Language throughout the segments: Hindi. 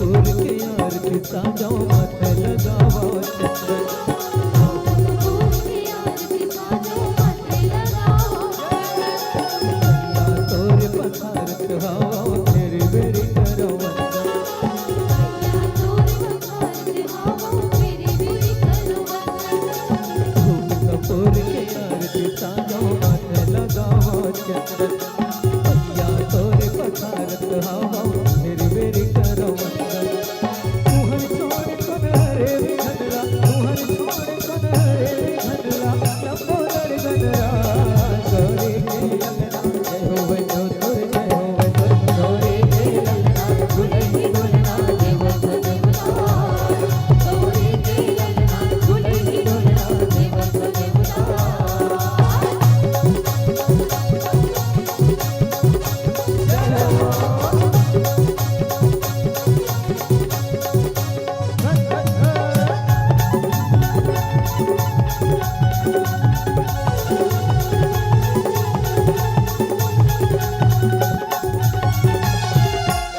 कपूर की आरती साजाओ माथे लगाओ चंदन तोरे पसारत हवा तेरी बेरी करो कपूर की आरती साजाओ माथे लगाओ चंदन भैया तोरे पसारत हवा तेरी बेरी करो तुहर छोड़ कन हरे घनरा तुहर छोड़ कन हरे घनरा लंबोदर घनरा गौरी के ललना जय हो जो तुर जय हो गौरी के ललना दुलही दुलना देव देवता गौरी के ललना दुलही दुलना देव देवता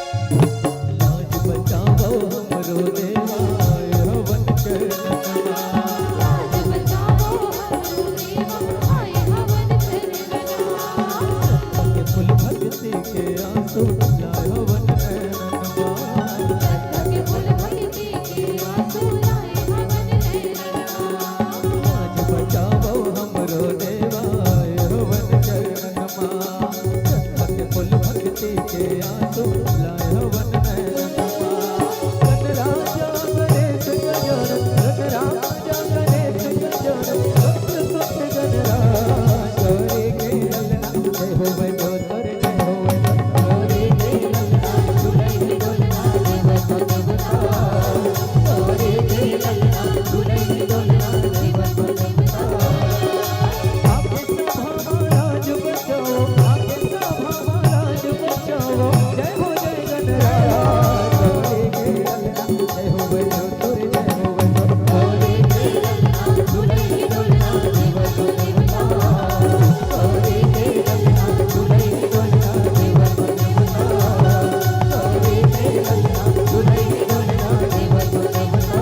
लाज बचाओ हमरो देवा हवन करना के फूल भक्ति के आंसू लाए हवन करना लाज बचाओ हमरो देवा हवन करना के फूल भक्ति के आंसू लाए हवन करना राजा गणेश गजर राजा गणेश गजर भक्त सुत गणराज गौरी के ललना जय हो जो तोर जय हो गौरी के ललना दुलही दुलना देव देवता गौरी के ललना दुलही दुलना देव देवता आके सभा महाराज बचाओ आके सभा महाराज बचाओ जय हो जय गणराज गौरी के ललना जय हो जो तोर जय हो गौरी के ललना दुलही दुलना देव देवता गौरी के ललना दुलही दुलना देव देवता गौरी के ललना दुलही दुलना देव देवता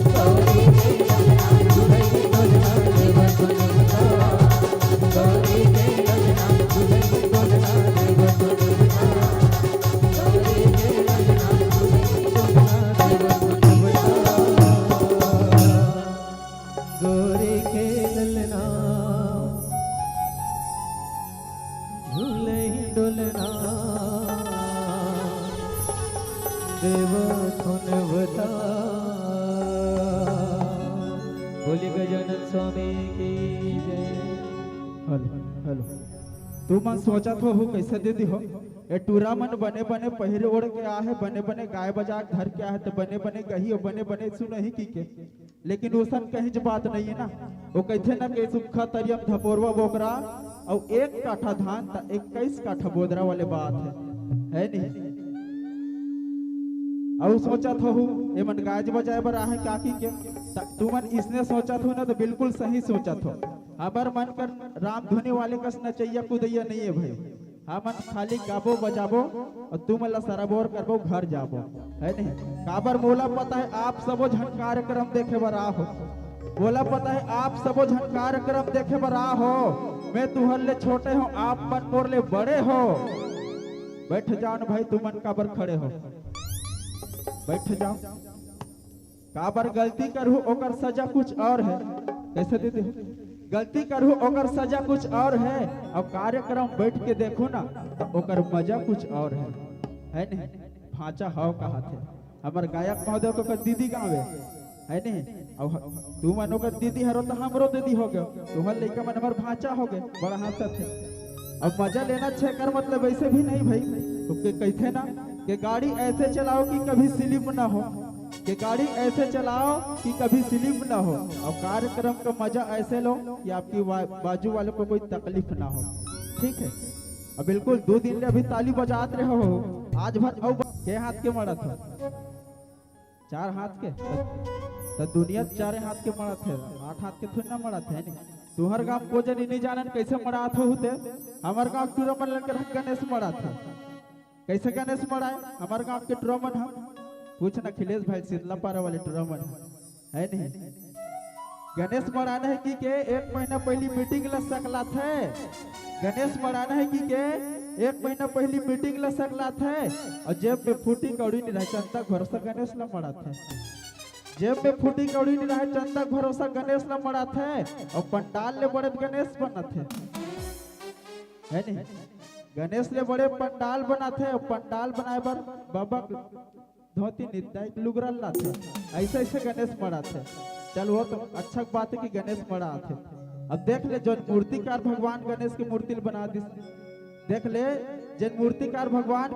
गौरी के ललना दुलही दुलना देव देवता गौरी के ललना दुलही दुलना देव देवता गौरी के ललना दुलही दुलना देव देवता गौरी के ललना दुलही दुलना देव देवता बोली गजानन स्वामी की जय। हेलो हेलो तू मन सोचा तो हो कैसे दीदी हो ए टूरा मन बने बने पहिरे ओढ़ के आ है बने बने गाय बजा के घर के आ है तो बने बने गही और बने बने सुन ही की के लेकिन उसन कहीं ज बात नहीं है ना वो कहते ना कि सुखा तरियम धपोरवा बोकरा और 1 काठा धान ता 21 काठा बोदरा वाले बात है नहीं। और सोचा था ये मन गाय बजाए बर आ है काकी के तू मन इसने सोचा था ना तो बिल्कुल सही सोचा था अबर मन कर राम धुनी वाले कस नचैया कुदैया नहीं है भाई हाँ मन खाली गाबो बजाबो और तू मला सराबोर करबो घर जाबो है नहीं काबर मोला पता है आप सबो झन कार्यक्रम देखे बर आ हो बोला पता है आप सबो झन कार्यक्रम देखे बर आ हो मैं तुहर ले छोटे हो आप मन मोर ले बड़े हो बैठ जाओ न भाई तू मन काबर खड़े हो बैठ जाओ काबर गलती करू ओकर सजा कुछ और है कैसे देते हो गलती करू ओकर सजा कुछ और है और कार्यक्रम बैठ के देखो ना तो ओकर मजा कुछ और है नहीं भाचा हाव कहा थे हमार गायक महोदय को दीदी गावे है नहीं और तू मन ओकर दीदी हरो तो हमरो दीदी हो गयो तुम्हार लड़का मन हमार भाचा हो गए बड़ा हाथ थे अब मजा लेना छे कर मतलब वैसे भी नहीं भाई तो कहते ना कि गाड़ी ऐसे चलाओ कि कभी स्लिप ना हो कि गाड़ी ऐसे चलाओ कि कभी स्लिप ना हो और कार्यक्रम का मजा ऐसे लो कि आपकी बाजू वालों को कोई तकलीफ ना हो ठीक है अब बिल्कुल 2 दिन में अभी ताली बजाते रहे हो आज भर के हाथ के मरा था 4 हाथ के तो दुनिया 4 हाथ के मरा थे 8 हाथ के थोड़ी ना मरा थे नहीं तुहर गांव को जनी नहीं जानन कैसे मरात होते। हमार गांव टूरमन लंकर गणेश मरात है। कैसे गणेश मराए हमार गांव के टूरमन हम पूछ ना खिलेश भाई शीतला पारा वाले टूरमन है नहीं। गणेश मराना है कि के 1 महीना पहली मीटिंग लग सकला थे। गणेश मराना है कि के 1 महीना पहली मीटिंग लग सकला थे और जेब में फूटी कौड़ी नहीं रहे चंदा भरोसा गणेश ला मरा थे। जेब में फूटी कौड़ी नहीं रहे चंदा भरोसा गणेश ला मरा थे और पंडाल ले बड़े गणेश बना थे है नहीं। गणेश ले बड़े पंडाल बना थे और पंडाल बनाए पर बाबा धोती नित्य लुगरा ला थे। ऐसे ऐसे गणेश मरा थे। चल वो तो अच्छा बात है कि गणेश मरा थे। अब देख ले जो मूर्तिकार भगवान गणेश की मूर्ति बना दी। देख ले जिन मूर्तिकार भगवान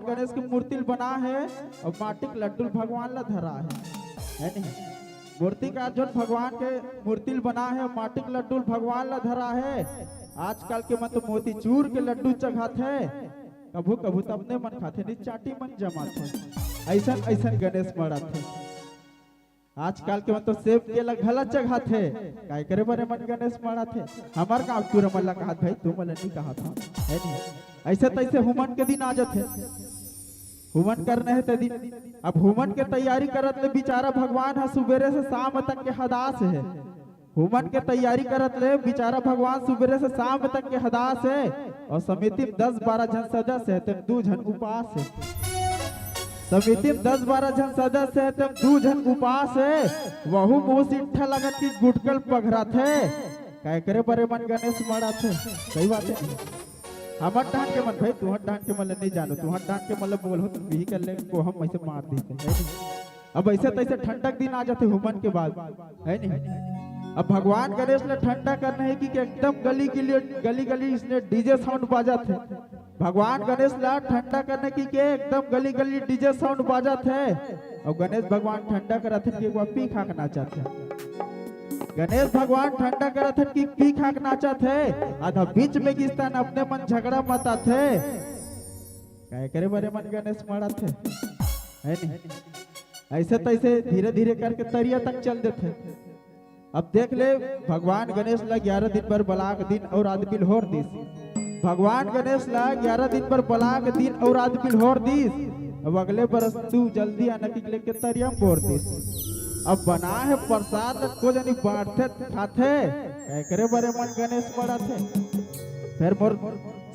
गणेश की मूर्ति बना है और माटी के लड्डू भगवान ला धरा है नहीं। मूर्तिकार जो भगवान के मूर्ति बना है माटी के लड्डू भगवान ला धरा है। आजकल के मन तो मोतीचूर के लड्डू चढ़ाते है कभू कभू तो अपने मन खाते नहीं चाटी मन जमाते। ऐसा ऐसा गणेश मरा थे। आजकल के मन तो सेब के गलत जगह थे काय करे बरे मन गणेश मरा थे। हमार गाँव टूर मल्ला कहा भाई तू मल्ला नहीं कहा था है नहीं। ऐसे तैसे हुमन के दिन आ जाते हुमन करने है ते दिन। अब हुमन के तैयारी करत ले बेचारा भगवान है सुबेरे से शाम तक के हदास है। हुमन के तैयारी करत ले बेचारा भगवान सुबेरे से शाम तक के हदास है और समिति में 10-12 जन सदस्य है तब 2 जन उपास है। समिति में 10-12 जन सदस्य है तब 2 जन उपास है। वहु मुँह सिट्ठा लगत की गुटकल पघरा थे काय करे बरे मन गणेश मरा थे। सही बात है। हमार डांट के मन भाई तुहर डांट के मतलब नहीं जानो तुहर डांट के मतलब बोलो तुम भी कर ले को हम ऐसे मार दी। अब ऐसे तैसे ठंडक दिन आ जाते हुमन के बाद है नहीं। अब भगवान गणेश ने ठंडा करना है कि एकदम गली गली इसने डीजे साउंड बाजा थे। भगवान गणेश ला ठंडा करने की के एकदम गली डीजे साउंड बाजा थे और गणेश भगवान ठंडा करा थे कि पी खा के नाचा थे। गणेश भगवान ठंडा करा थे कि पी खा के नाचा थे। आधा बीच में किस्तान अपने मन झगड़ा मता थे काय करे बरे मन गणेश मरा थे है नहीं। ऐसे तैसे धीरे धीरे करके तरिया तक चल देते। अब देख ले भगवान गणेश ला 11 दिन पर बलाक दिन और आदपिल होर दिस। भगवान गणेश ला 11 दिन पर बलाक दिन और आदपिल होर दिस। अब अगले बरस तू जल्दी आने के लेके तरिया बोर दिस। अब बना है प्रसाद को जनी बांटते खाते करे बरे मन गणेश मरा थे। फिर मोर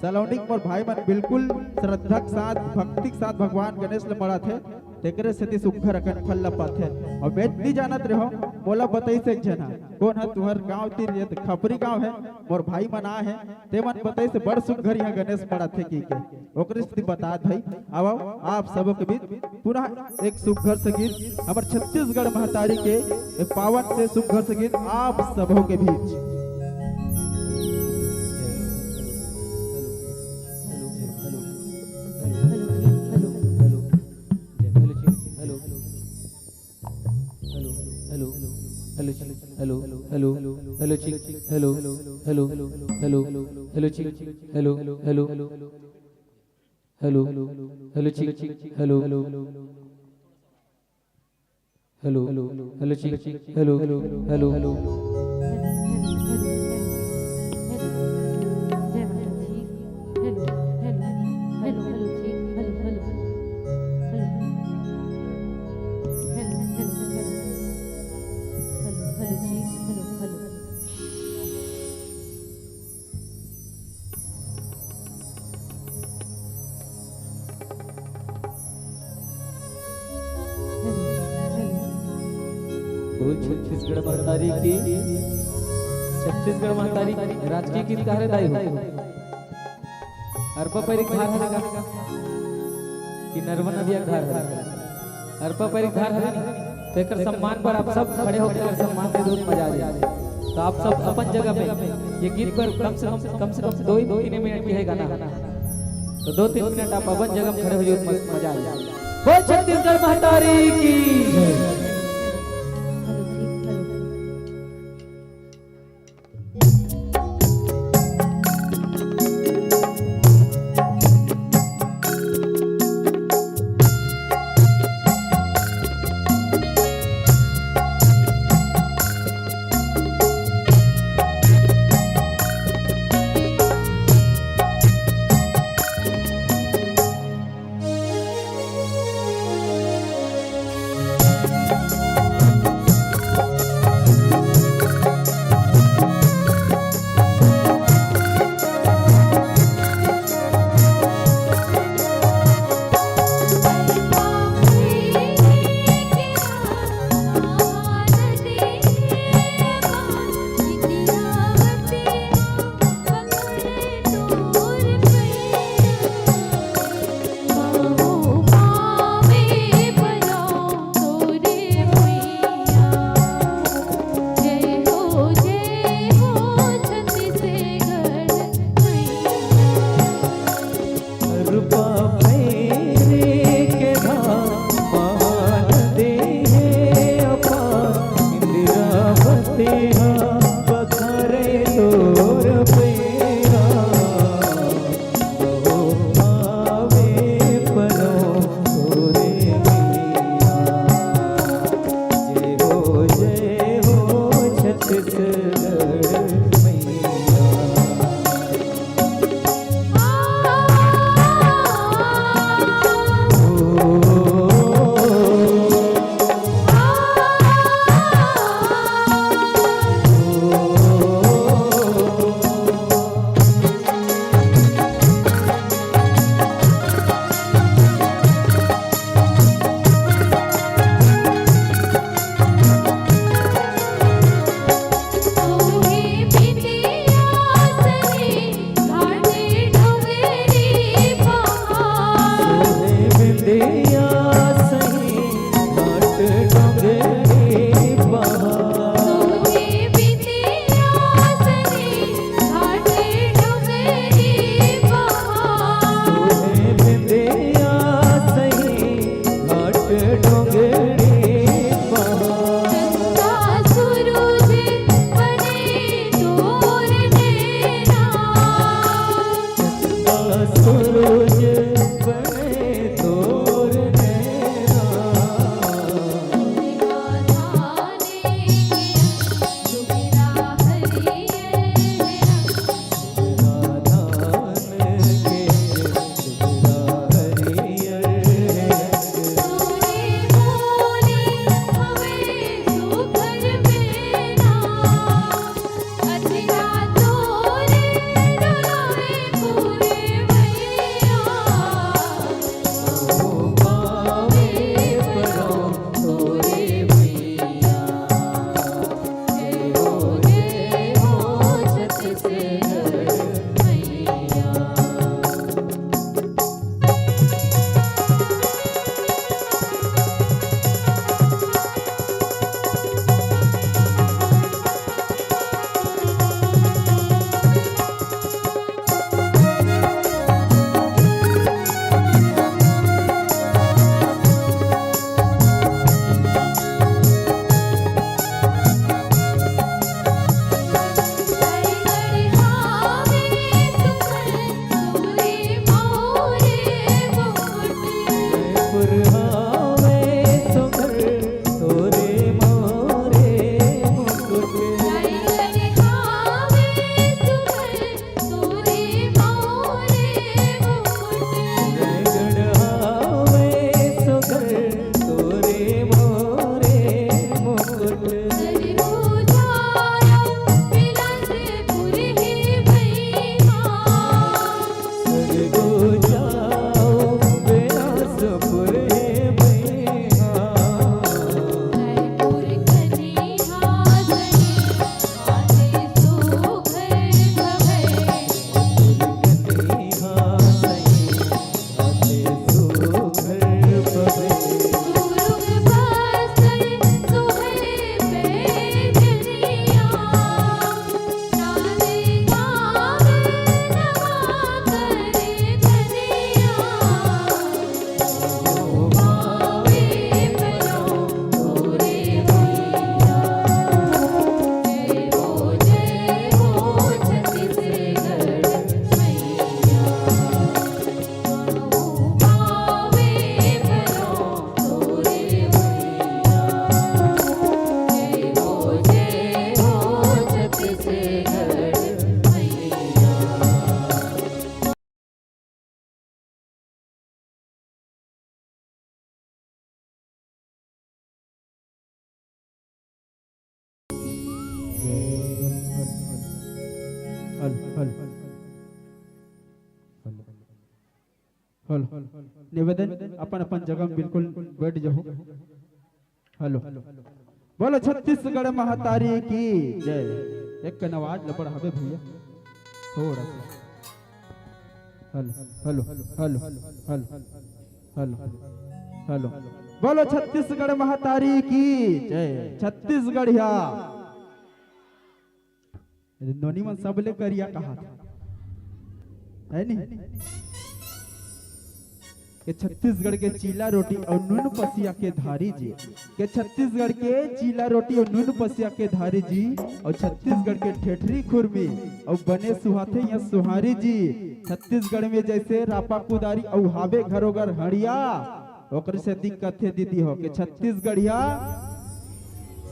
सलौनिक मोर भाई मन बिल्कुल श्रद्धा के साथ भक्ति के साथ भगवान गणेश ले मरा थे तेकरे से सुखर अकन फल ल पाथे। और मैं नहीं जानत रहो बोला बताई से जना कौन है तुहर गांव तीर ये खपरी गांव है मोर भाई मना है ते मन बताई से बड़ सुखर यहाँ गणेश मरा थे की के ओकरे से बता भाई। अब आप सब के बीच पुनः एक सुखर से गीत हमार छत्तीसगढ़ महतारी के पावन से सुखर से गीत आप सबों के बीच। Hello hello hello chick hello hello hello hello chick hello hello hello hello chick hello hello hello chick hello hello hello Chhattisgarh महतारी की छत्तीसगढ़ महतारी राजकीय गीत का दाई हो अर्पा परिक धार हरे कि नर्मदा नदिया धार हरे अर्पा परिक धार हरे तेकर सम्मान पर आप सब खड़े होकर सम्मान दे दो मजा आ जाए। तो आप सब अपन जगह पे ये गीत पर कम से कम 2-3 मिनट की है गाना तो 2-3 मिनट आप अपन जगह में खड़े हो जाओ मजा आ जाए। बोल छत्तीसगढ़ महतारी की। हेलो निवेदन अपन अपन जगह में बिल्कुल बैठ जाओ। हेलो बोलो छत्तीसगढ़ महातारी की जय। एक कन आवाज लपड़ हवे भैया थोड़ा सा। Hello hello hello hello hello hello बोलो छत्तीसगढ़ महातारी की जय। छत्तीसगढ़ या नोनी मन सबले करिया कहा था है नहीं के छत्तीसगढ़ के चीला रोटी और नून पसिया के धारी जी के छत्तीसगढ़ के चीला रोटी और नून पसिया के धारी जी और छत्तीसगढ़ के ठेठरी खुरमी और बने सुहाथे या सुहारी जी। छत्तीसगढ़ में जैसे रापा कुदारी और हावे घरोगर हड़िया ओकर से दिक्कत है दीदी हो के छत्तीसगढ़िया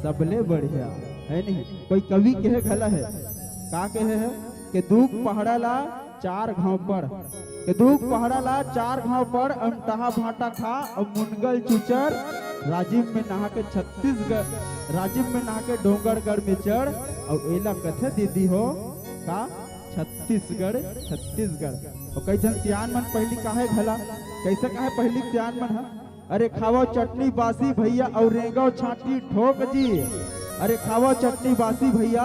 सबले बढ़िया है नहीं। कोई कवि कहे घला है का कहे है कि दूख पहाड़ा ला चार घाव पर के दूख पहाड़ा ला चार घाव पर अमटहा भाटा खा और मुनगल चुचर राजीव में नहा के छत्तीसगढ़ राजीव में नहा के डोंगरगढ़ में चढ़ और एला कथे दीदी हो का छत्तीसगढ़ छत्तीसगढ़। और कई जन सियान मन पहली काहे घला कैसे काहे पहली सियान मन है अरे खावो चटनी बासी भैया और रेंगाव छाती ठोक जी। अरे खावो चटनी बासी भैया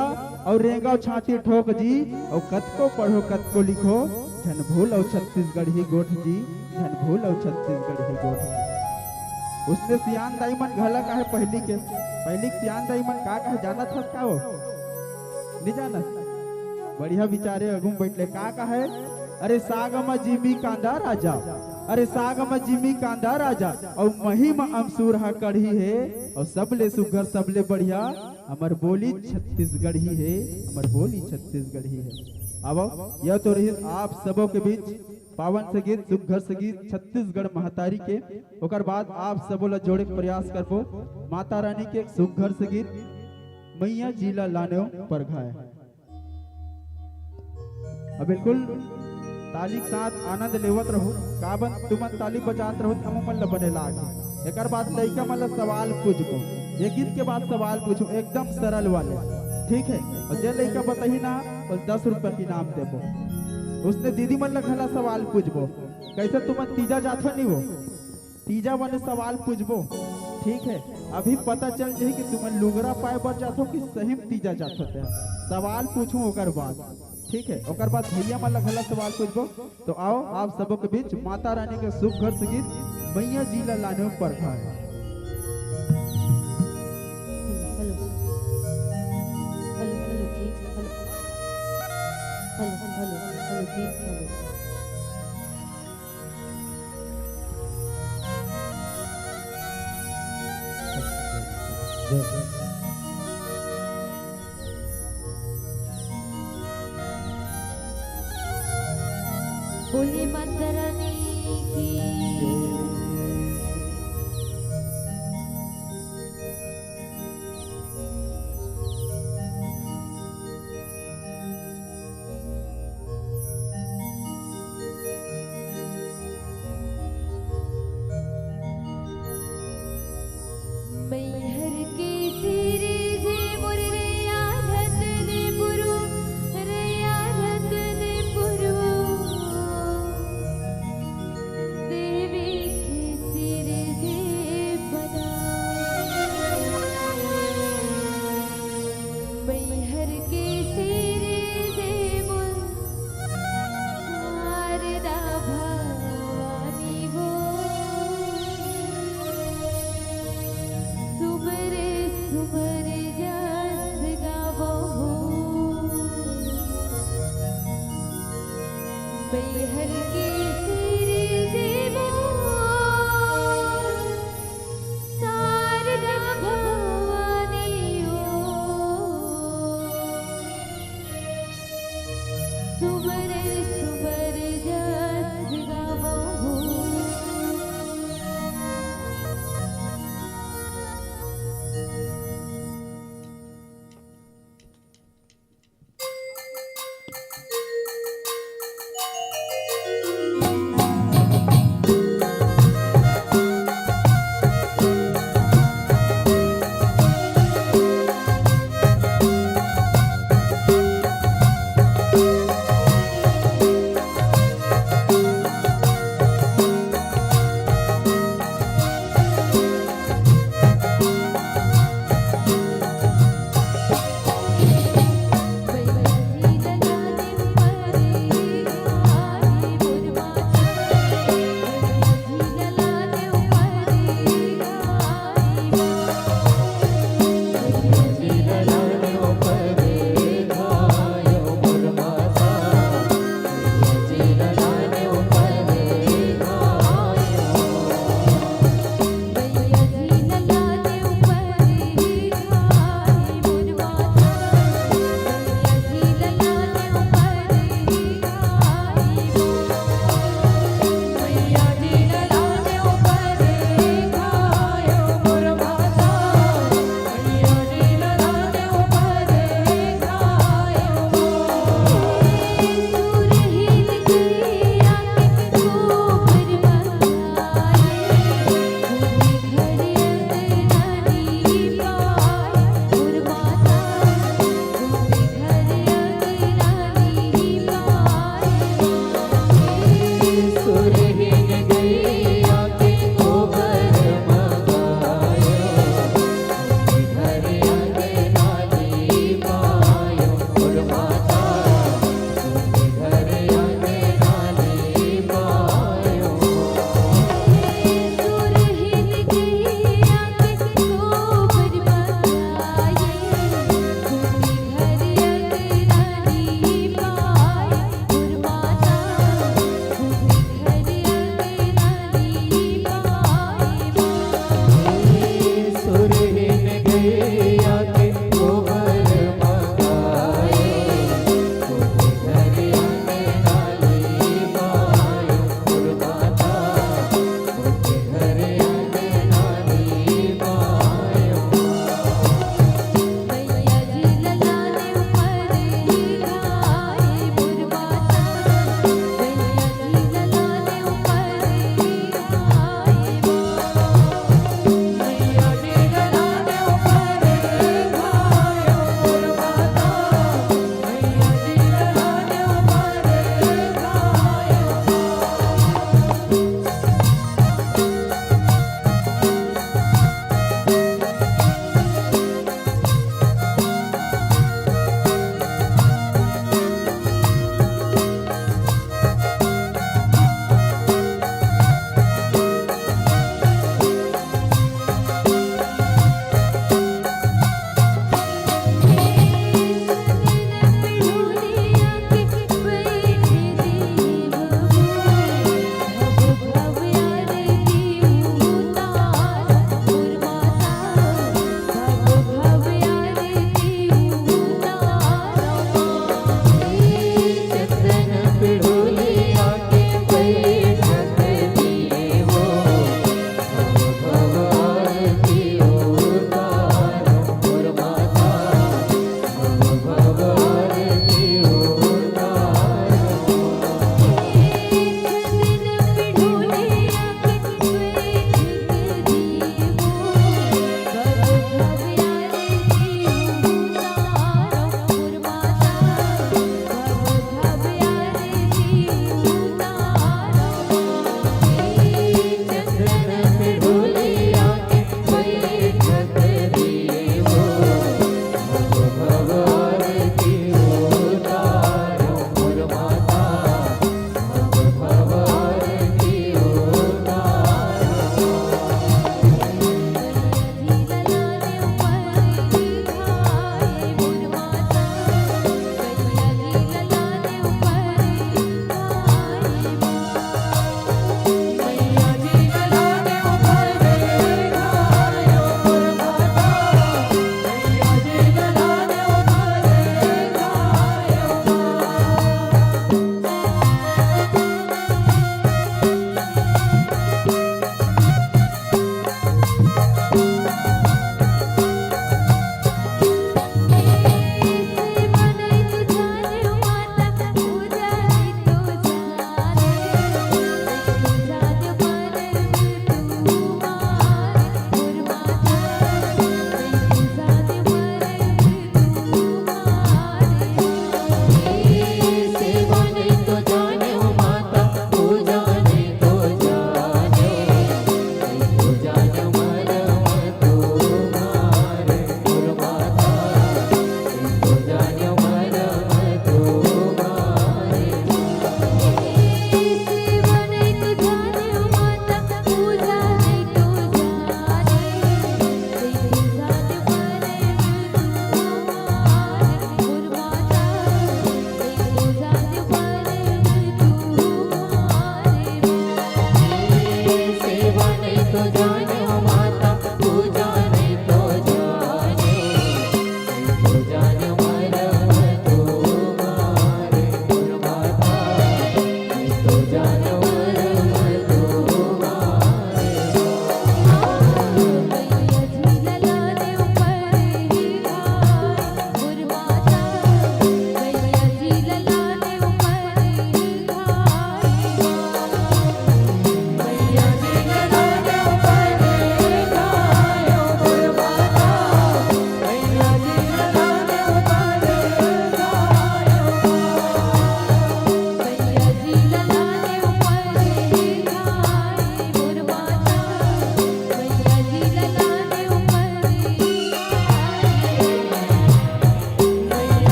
और रेंगाव छाती ठोक जी और कत को पढ़ो कत को लिखो झन भूल और छत्तीसगढ़ ही गोठ जी झन भूल और छत्तीसगढ़ ही गोठ जी। उसने सियान दाई मन घला का है पहली सियान दाई मन का कहे जाना था का वो नहीं जाना बढ़िया विचारे अगुम बैठले का है अरे सागम जिमी कांदा राजा अरे सागम जिमी कांदा राजा और महिम अमसूर हा कढ़ी है और सबले सुघर सबले बढ़िया अमर बोली छत्तीसगढ़ ही है अमर बोली छत्तीसगढ़ ही है। अब यह तो रही आप सबों के बीच पावन संगीत सुघर संगीत छत्तीसगढ़ महतारी के ओकर बाद आप सबों ला जोड़े के प्रयास करबो माता रानी के सुघर संगीत मैया जिला लाने पर घाय। अब बिल्कुल ताली के साथ आनंद लेवत रहो काबन तुमन ताली बजात रहो हम मन ल बने लागे। एकर बाद लइका मन सवाल पूछबो ये गीत के बाद सवाल पूछो एकदम सरल वाले ठीक है और जे लइका बताही ना तो 10 रुपए की इनाम देबो। उसने दीदी मन ल घला सवाल पूछबो कैसे तुमन तीजा जाथो नहीं हो तीजा वाले सवाल पूछबो ठीक है। अभी पता चल जाही कि तुमन लुगरा पाए बर जाथो कि सही में तीजा जाथो ते सवाल पूछूं ओकर बाद ठीक है। ओकर बाद भैया मन घला सवाल पूछबो तो आओ आप सबों के बीच माता रानी के सुघर संगीत मैया जिला लाने पर घाय। बोले माता रानी की मैहर के सिरे जे मोर रैया रतन पुरु रैया रतन पुरु देवी के सिरे जे बना मैहर के सिरे जे मोर शारदा भवानी हो सुमर सुमर जस गावो मैहर के सिरे देवो शारदा भवानी हो सुमर सुमर जस गावो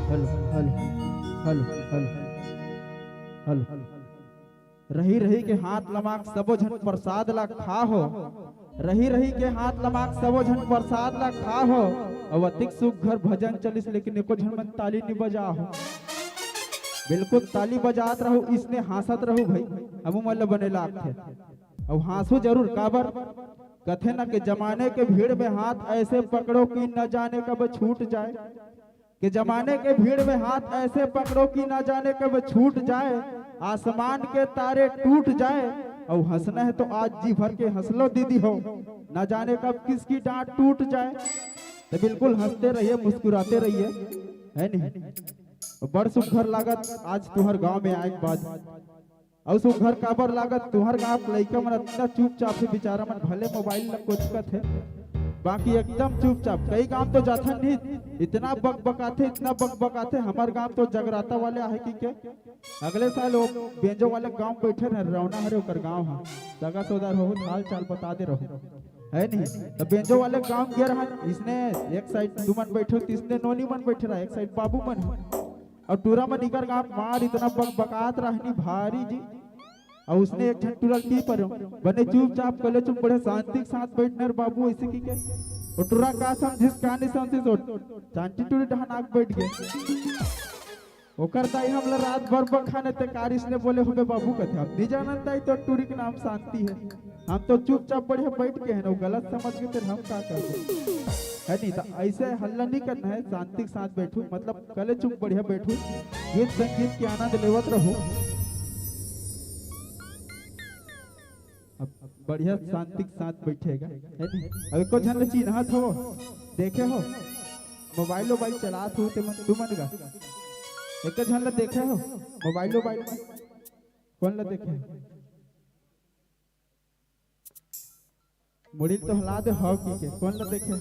hello hello hello hello hello रही रही के हाथ लमाक सबो झन प्रसाद ला खा हो, रही रही के हाथ लमाक सबो झन प्रसाद ला खा हो। और अतिक सुख घर भजन चलिस लेकिन एको झन मन ताली नहीं बजा हो। बिल्कुल ताली बजात रहो, इसने हंसत रहो भाई, हम मन बने लाग थे और हंसू जरूर काबर कथे न के जमाने के भीड़ में हाथ ऐसे पकड़ो कि न जाने कब छूट जाए, कि जमाने के भीड़ में हाथ ऐसे पकड़ो कि न जाने कब छूट जाए, आसमान के तारे टूट जाए। और हंसना है तो आज जी भर के हंस लो दीदी हो, न जाने कब किसकी डांट टूट जाए। तो बिल्कुल हंसते रहिए, मुस्कुराते रहिए, है नहीं। बड़ सुघर लागत आज तुहर गांव में आए के बाद, और सुघर काबर लागत तुहर गांव लइका मन इतना चुपचाप से बेचारा मन भले मोबाइल में कोचकत है, बाकी एकदम चुपचाप। कई गांव तो जाथन नहीं, इतना बक बकाते, इतना बक बकाते। हमार गांव तो जगराता वाले आहे की के अगले साल वो बेंजो वाले गांव बैठे रहे, रौना हरे ओकर गांव हा सगा सौदार हो, हाल चाल बता दे रहो, है नहीं। तो बेंजो वाले गांव गया रहा, इसने एक साइड तुमन बैठो, इसने नोनी मन बैठे रहा, एक साइड बाबू मन, और टूरा में निकर गांव मार इतना बक बकात रहनी भारी जी। और उसने एक टूरा की पर बने चुपचाप कले चुप बड़े शांति के साथ बैठने बाबू ऐसे की के और टूरा का समझिस का नहीं समझिस शांति टूरी डहान आग बैठ गए। ओकर दाई हमला रात भर बखाने ते कारिस ने बोले होबे बाबू कथे हम नहीं जानत ताई तो टूरी के नाम शांति है, हम तो चुपचाप बढ़िया बैठ के है ना, गलत समझ के फिर हम का करबे, है नहीं। तो ऐसे हल्ला नहीं करना है, शांति के साथ बैठो, मतलब कले चुप बढ़िया बैठो, गीत संगीत के आनंद लेवत रहो। अब बढ़िया शांति के साथ बैठेगा, है नहीं। अब एको झन चिन्हत हो, देखे हो मोबाइल वोबाइल चलात हो तू मन गा, एक झन ला देखे हो मोबाइल वोबाइल में, कौन ला देखे मुड़ी तो हला दे हो की के, कौन ला देखे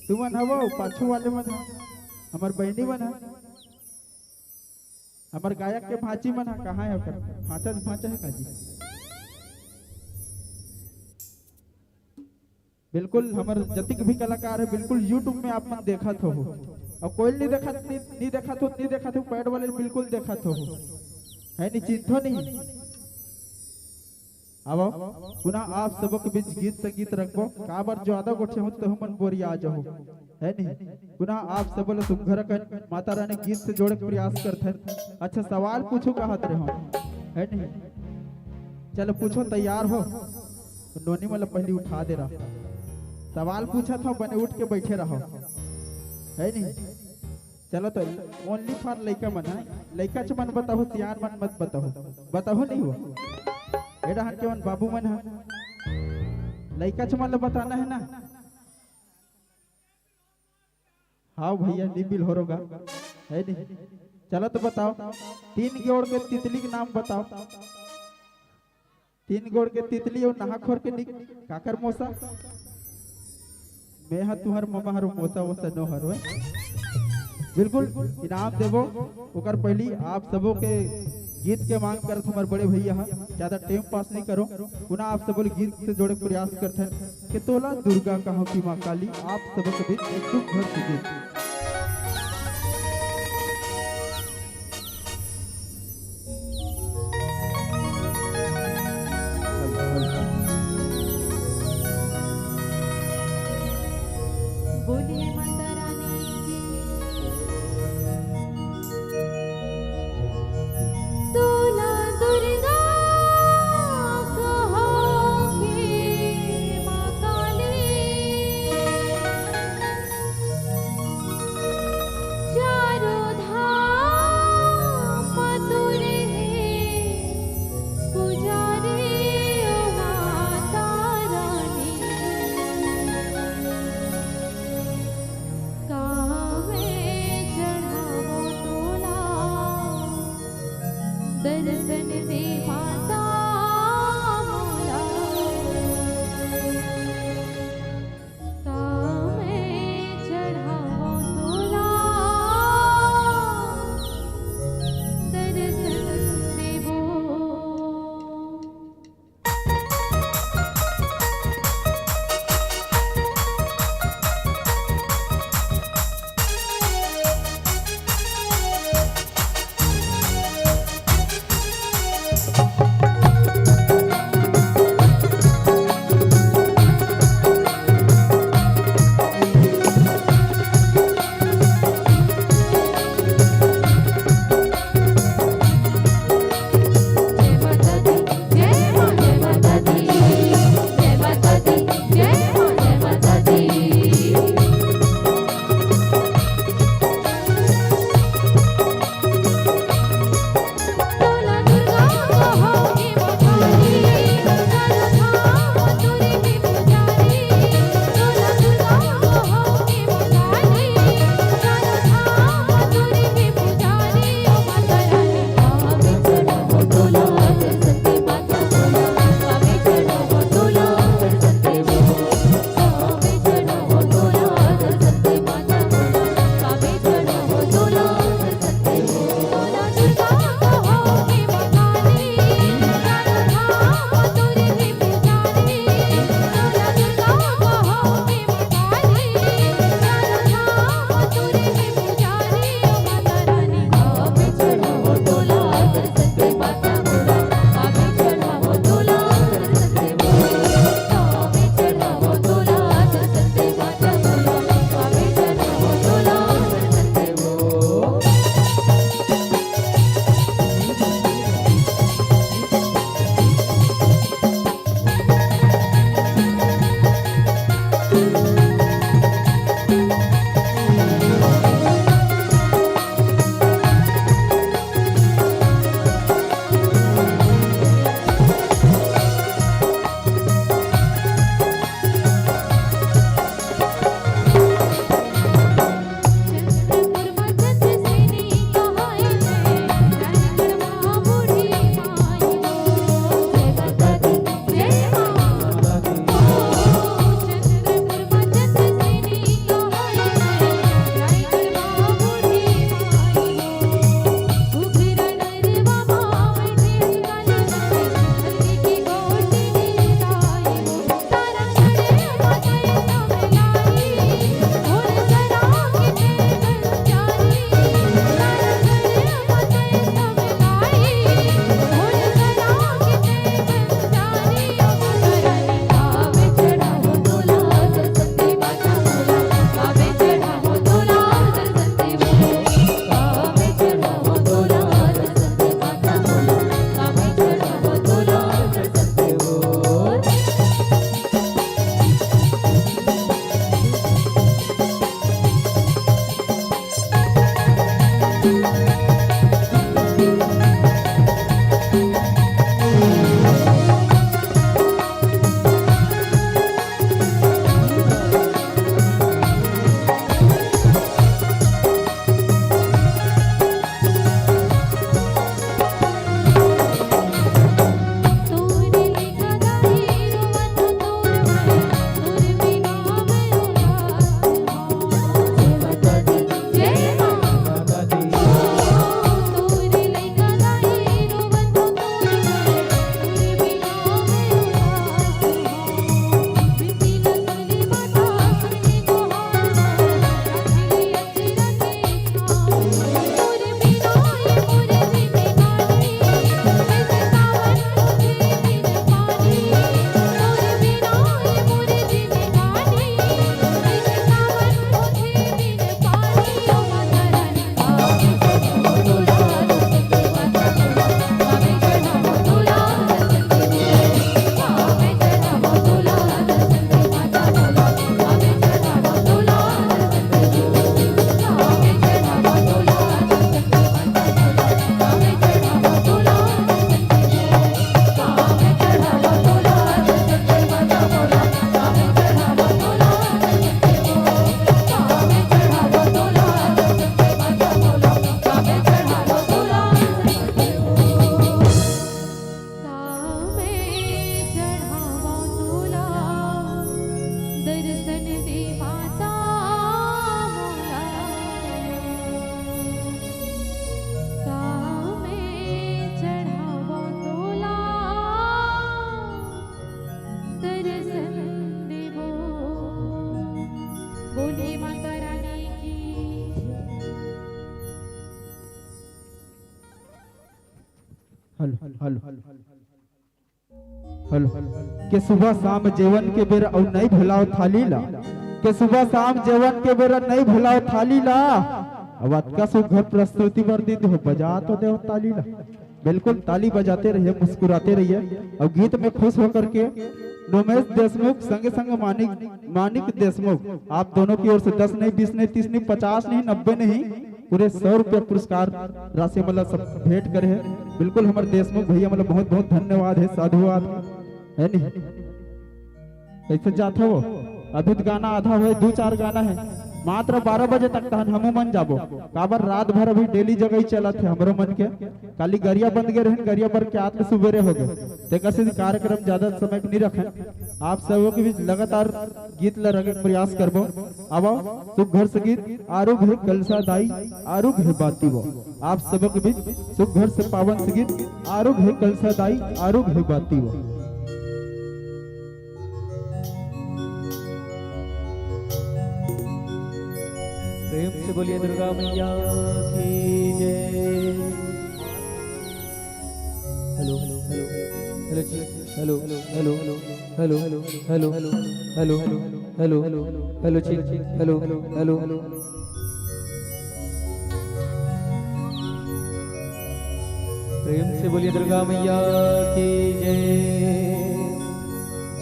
तू मन हवो, पाछू वाले मन हमार बहनी मन है, हमार गायक के भाची मन है, कहाँ है ओकर भाचा भाचा है काजी। बिल्कुल हमार जतिक भी कलाकार है, बिल्कुल यूट्यूब में आप मन देखा हो, और कोई नहीं देखा तो पैड वाले बिल्कुल देखा हो, है नहीं, चिंतो नहीं। अब पुनः आप सबक बीच गीत संगीत रखबो, काबर ज्यादा गोठे हो तो मन बोरिया आ जाओ, है नहीं। पुनः आप सब लोग सुघर कर माता रानी गीत से जोड़े के प्रयास करते। अच्छा सवाल पूछो कहत रहे हो, है नहीं, चलो पूछो, तैयार हो। नोनी मतलब पहले उठा दे रहा, सवाल पूछा था बने उठ के बैठे रहो, है नहीं। चलो तो ओनली फॉर लइका मन है, लइका च मन बताओ, सियान मन मत बताओ, बताओ नहीं हुआ एडा हन के मन बाबू मन है, लइका च मन बताना है ना। हाँ भैया निबिल हो रोगा, है नहीं। चलो तो बताओ, 3 गोड़ के तितली के नाम बताओ, 3 गोड़ के तितली और नहाखोर के निक काकर मोसा, मैं तुहर ममा हरो मोसा वोसा नो हरो, बिल्कुल इनाम देवो। ओकर पहली आप सबों के गीत के मांग करत हमारे बड़े भैया हा, ज्यादा टाइम पास नहीं करो, पुनः आप सब गीत से जोड़े प्रयास करते हैं कि तोला दुर्गा कहो की माँ काली, आप सबों के बीच एक दुख भर की गीत। दर्शन दे माता मोला तामे चढ़ावो तोला दर्शन देवो हल हल हल के सुबह शाम जेवन के बेर और नहीं भुलाओ थाली ला, के सुबह शाम जेवन के बेर नहीं भुलाओ थाली ला। अब अतका सु घर प्रस्तुति पर दी हो बजा तो दे ताली ला। बिल्कुल ताली बजाते रहिए, मुस्कुराते रहिए। और गीत में खुश होकर के नोमेश देशमुख संगे संग मानिक देशमुख, आप दोनों की ओर से 10 नहीं 20 नहीं 30 नहीं 50 नहीं 90 नहीं पूरे 100 रुपये पुरस्कार राशि मतलब सब भेंट करे है। बिल्कुल हमारे देशमुख भैया मतलब बहुत बहुत धन्यवाद है, साधुवाद है नहीं। कैसे जाते हो अभी तो गाना आधा हुआ, 2-4 गाना है, मात्र 12 बजे तक हमू मन जाबो। काबर रात भर अभी डेली जगह ही चला थे हमरो मन के। काली गरिया बंद गए रहन, गरिया पर के आत्म सुबेरे हो गए। देखा से कार्यक्रम ज्यादा समय नहीं रखे, आप सबों के बीच लगातार गीत ला रखे प्रयास करबो। अब सुख घर से गीत आरुग है कलसा दाई आरुग है बाती वो। आप सबों के बीच सुख घर से पावन से गीत आरुग है कलसा दाई आरुग है बाती वो। प्रेम से बोलिए दुर्गा मैया की जय। हेलो हेलो हेलो हेलो जी, hello hello hello hello hello hello hello hello hello hello जी, हेलो हेलो हेलो। प्रेम से बोलिए दुर्गा मैया की जय।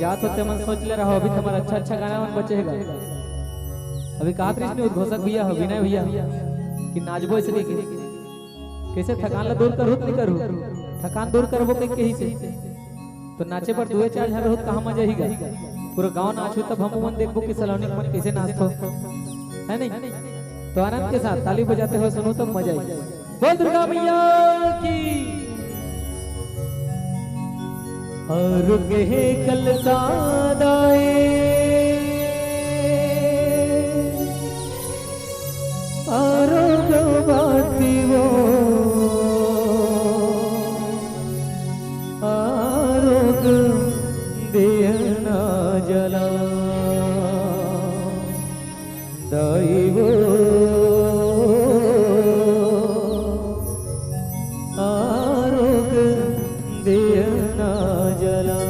जात होते मन सोच ले रहा हो, अभी तुम्हारा अच्छा अच्छा गाना मन बचेगा। अभी कहा कृष्ण उद्घोषक भैया हो, विनय भैया कि नाचबो इसलिए कैसे थकान ला दूर करू नहीं करू, थकान दूर करबो कहीं से तो नाचे पर 2-4 हजार होत कहाँ मजा ही गा। पूरा गांव नाचो तब हम मन देखबो कि सलोनी मन कैसे नाचतो है नहीं। तो आनंद के साथ ताली बजाते हुए सुनो तो मजा आई। बोल दुर्गा मैया की। और के कल सादाए आरोग बाती वो आरोग देना जला दैवो आरोग देना जला।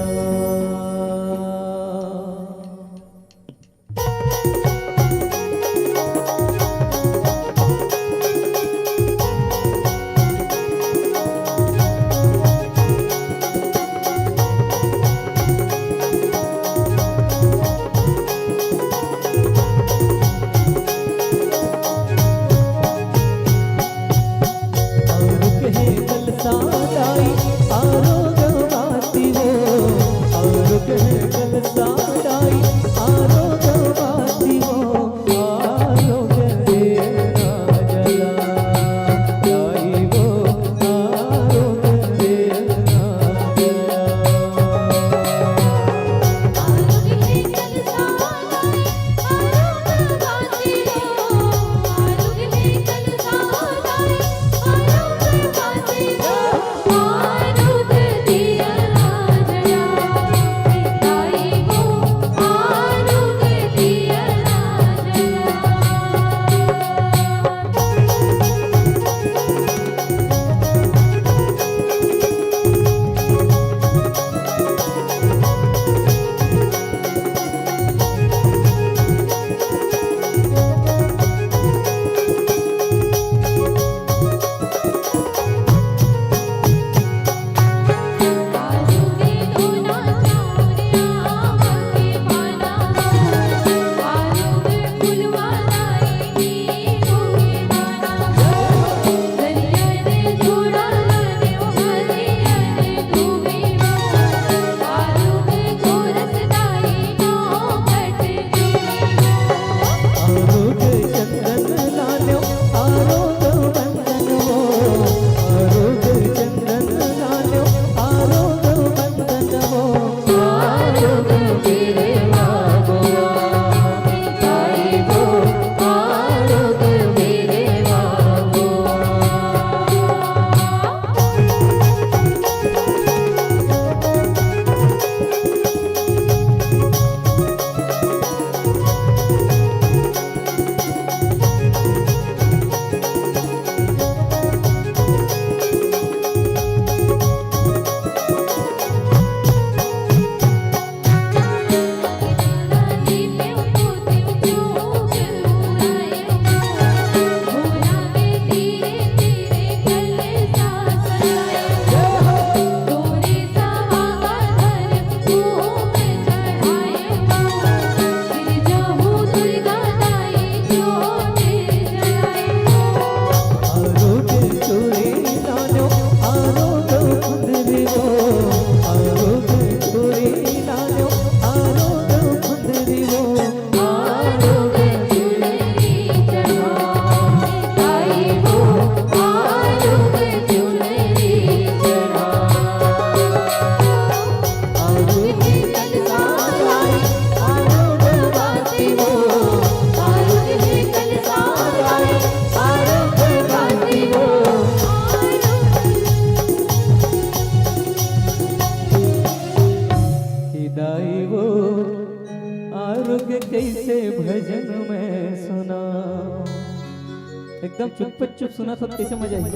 एकदम चुप पे चुप सुना सब कैसे मजा आई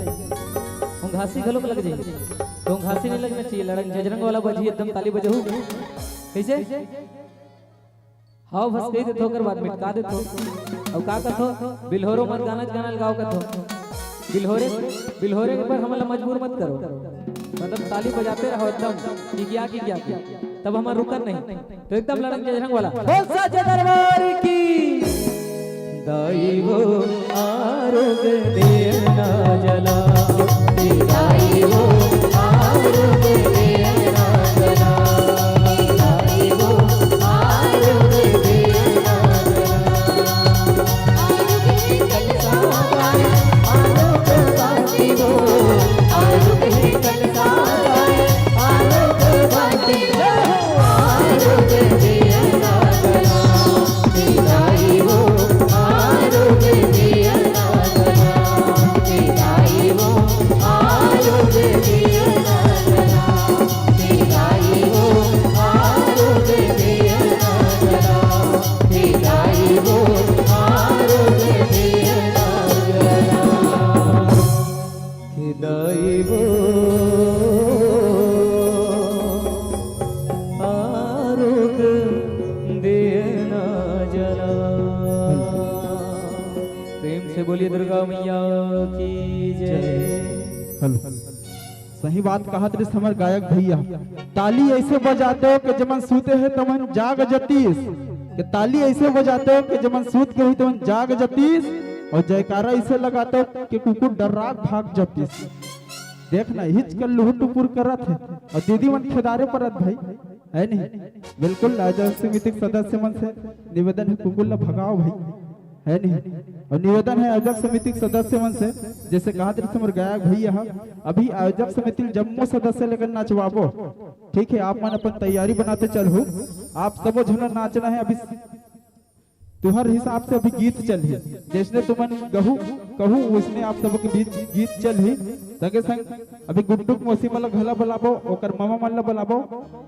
घासी गलों में लग जाए तो घासी नहीं लगना चाहिए लड़न जजरंग वाला बजी एकदम ताली बजहू कैसे हाउ बस कह देतो कर बाद में का देतो अब का कथो बिलहोरो मत गाना गाना गाओ कथो बिलहोरे बिलहोरे के पर हमला मजबूर मत करो मतलब ताली बजाते रहो एकदम कि क्या तब हमारा रुकन नहीं तो एकदम लड़न जजरंग वाला बोल साचे दरबार की दाईवो आरोग देना जला दाईवो आरोग देना जला दाईवो आरोग देना जला आरोग बातीवो आरोग कलसा आरोग बातीवो आरोग देना जला दाईवो बोलिए दुर्गा मैया की जय। हेलो सही बात कहा रे समर गायक भैया ताली ऐसे बजाते हो कि जमन सूते है तमन जाग जतीस कि ताली ऐसे बजाते हो कि जमन सूत के हुई तमन जाग जतीस और जयकारा ऐसे लगाते हो कि कुकुर डर्राक भाग जतीस देखना हिच कर लुहु टुपुर करत है और दीदी मन खेदारे परत भाई है नहीं बिल्कुल आयोजक समिति सदस्य मन से निवेदन है कुकुर ला भगाओ भाई है नहीं और निवेदन है आयोजक समिति सदस्य मन से जैसे कहा समर गायक भैया अभी आयोजक समिति जम्मू सदस्य लेकर नाचवाबो ठीक है आप मन अपन तैयारी बनाते चलो आप सब झुना नाचना है अभी तुम्हारे हिसाब से अभी गीत चल ही जैसने तुमन कहू उसने आप सबके बीच गीत चल ही संगे संग अभी गुड्डुक मौसी मला घला बुलाबो ओकर मामा मल्ला बुलाबो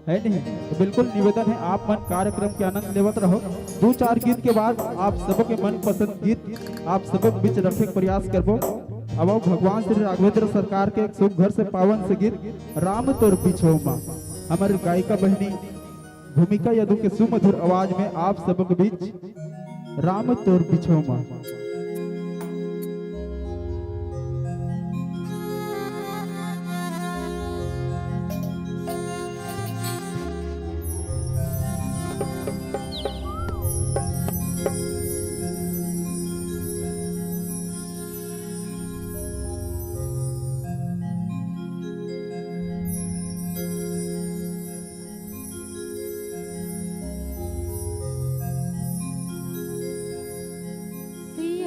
है नहीं तो बिल्कुल निवेदन है आप मन कार्यक्रम के आनंद लेवत रहो 2-4 गीत के बाद आप सबके मन पसंद गीत आप सबके बीच रखे प्रयास करबो अब भगवान श्री राघवेंद्र सरकार के एक शुभ घर से पावन से गीत राम तोर पीछो मां हमारी गायिका बहनी भूमिका यदु के सुमधुर आवाज में आप सबके बीच राम तोर पीछो मां। सिया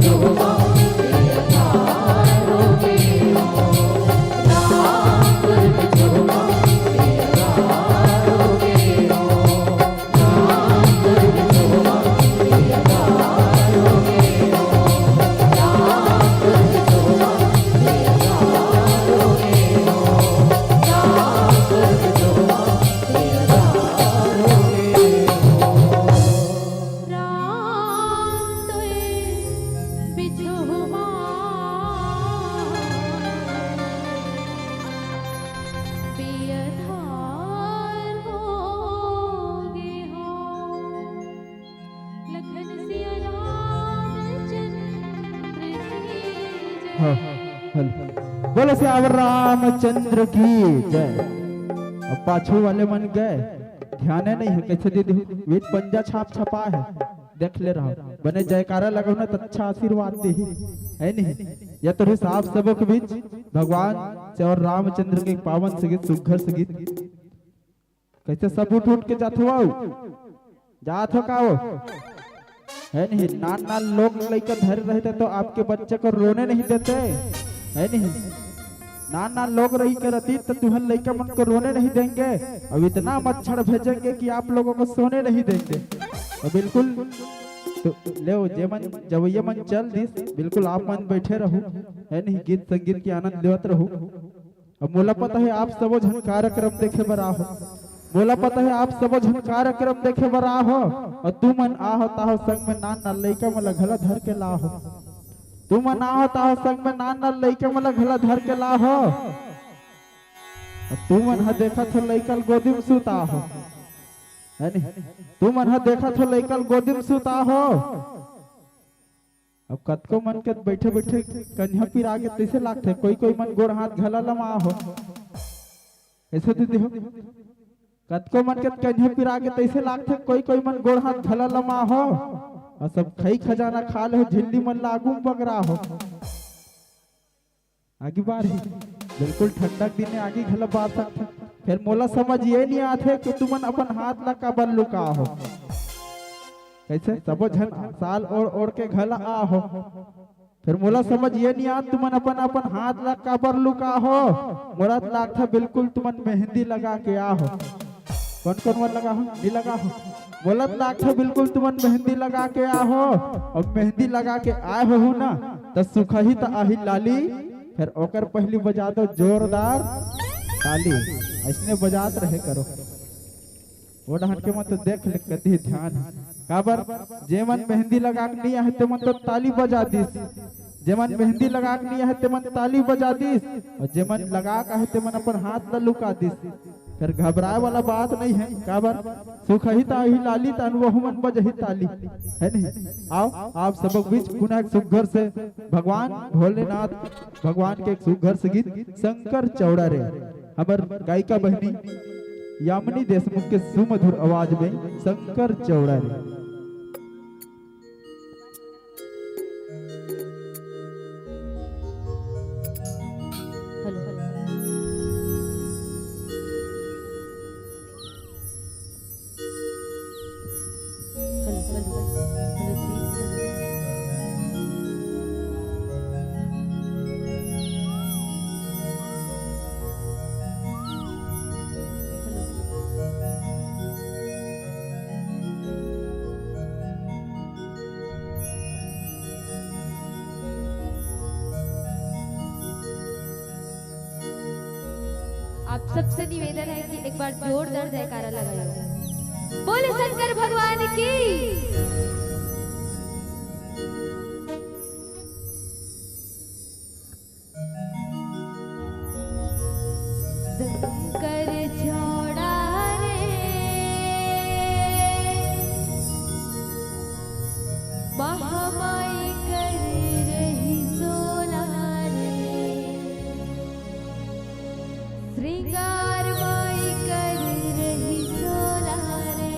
झूमा प्रियकारोगे हो, रामपुर में झूमा प्रियकारोगे हो, रामपुर में झूमा प्रियकारोगे हो, रामपुर में झूमा प्रियकारोगे हो, रामपुर में झूमा प्रियकारोगे हो। राम तोय बिछोमा पियधार होगे हो, लखन सिया रामचंद्र की जय। हाँ, बोलो श्यावर रामचंद्र की जय। अब पाछू वाले मन गए, ध्यान नहीं है कैसे दे दे वेद पंजा छाप छपा है, देख ले रहा बने जयकारा लगा ना तो अच्छा आशीर्वाद दे ही है नहीं। या तो साफ सबक बीच भगवान से और रामचंद्र के पावन संगीत सुघर संगीत कैसे सब उठ उठ के जात हो जात हो का वो है नहीं। नान नान लोग लेकर धर रहते तो आपके बच्चे को रोने नहीं देते है नहीं। नान नान लोग रही कर रहती तो तुम्हारे लड़का मन को रोने नहीं देंगे। अब इतना मच्छर भेजेंगे कि आप लोगों को सोने नहीं देंगे। तो बिल्कुल तो ले जे मन जब ये मन चल दिस बिल्कुल आप मन बैठे रहो है नहीं, गीत संगीत की आनंद लेवत रहो। अब मोला पता है आप सब झन कार्यक्रम देखे बर आहो, मोला पता है आप सब झन कार्यक्रम देखे बर आहो और तू मन आहो ताहो संग में नान नान लड़का मन घला धर के लाहो, तू मन आहो ताहो संग में नान नान लड़का मन घला धर के लाहो। तू मन हा देखा तो लड़का गोदी में सुता हो है नहीं, तू मन हा देखा तो लड़का गोदी में सुता हो। अब कतको मन के बैठे बैठे कन्या पीर आगे तैसे लागते, कोई कोई मन गोड़ हाथ घला लमा हो ऐसे दीदी हो। कतको मन के कन्या पीर आगे तैसे लागते, कोई कोई मन गोड़ हाथ घला लमा हो और सब खई खजाना खा ले हो, झिल्ली मन लागू बगरा हो। आगे बार ही बिल्कुल ठंडक दिन आगे घला बार सकते। फिर मोला समझ ये नहीं आते कि तुमन अपन हाथ ला काबर लुका हो, कैसे सबो झन साल ओढ़ के घला आ हो। फिर मोला समझ ये नहीं आत तुमन अपन अपन हाथ ला काबर लुका हो। मोला लागथा बिल्कुल तुमन मेहंदी लगा के आ हो। कौन कौन मन लगा हो नहीं लगा हो, मोला लागथा बिल्कुल तुमन मेहंदी लगा के आ हो। और मेहंदी लगा के आए हो ना तो सुखही तो आही लाली, फिर ओकर पहली बजा दो जोरदार ताली, ऐसने बजात रहे करो। वो डहन के मत तो देख ले कदी ध्यान काबर जे मन मेहंदी लगा के नहीं है ते मन तो ताली बजा दिस, जे मन मेहंदी लगा के नहीं है ते मन ताली बजा दिस, और जे मन लगा के है ते मन अपन हाथ ला लुका दिस। फिर घबराए वाला बात नहीं है, काबर सुखही ताही लाली तन वह मन बजही ताली है नहीं। आओ आप सब बीच पुनः एक सुघर से भगवान भोलेनाथ भगवान के एक सुघर से गीत शंकर चौड़ा रे हमर गायिका बहनी यामिनी देशमुख के सुमधुर आवाज में शंकर चौड़ा रे। आप सबसे निवेदन है कि एक बार जोरदार जयकारा लगाइए। बोले शंकर भगवान की। शंकर चौड़ा रे महामाई कर रही सोना रे, श्रृंगार माई कर रही सोना रे।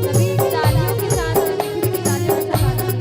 सभी तालियों के साथ निखिल की तालियों का समाधान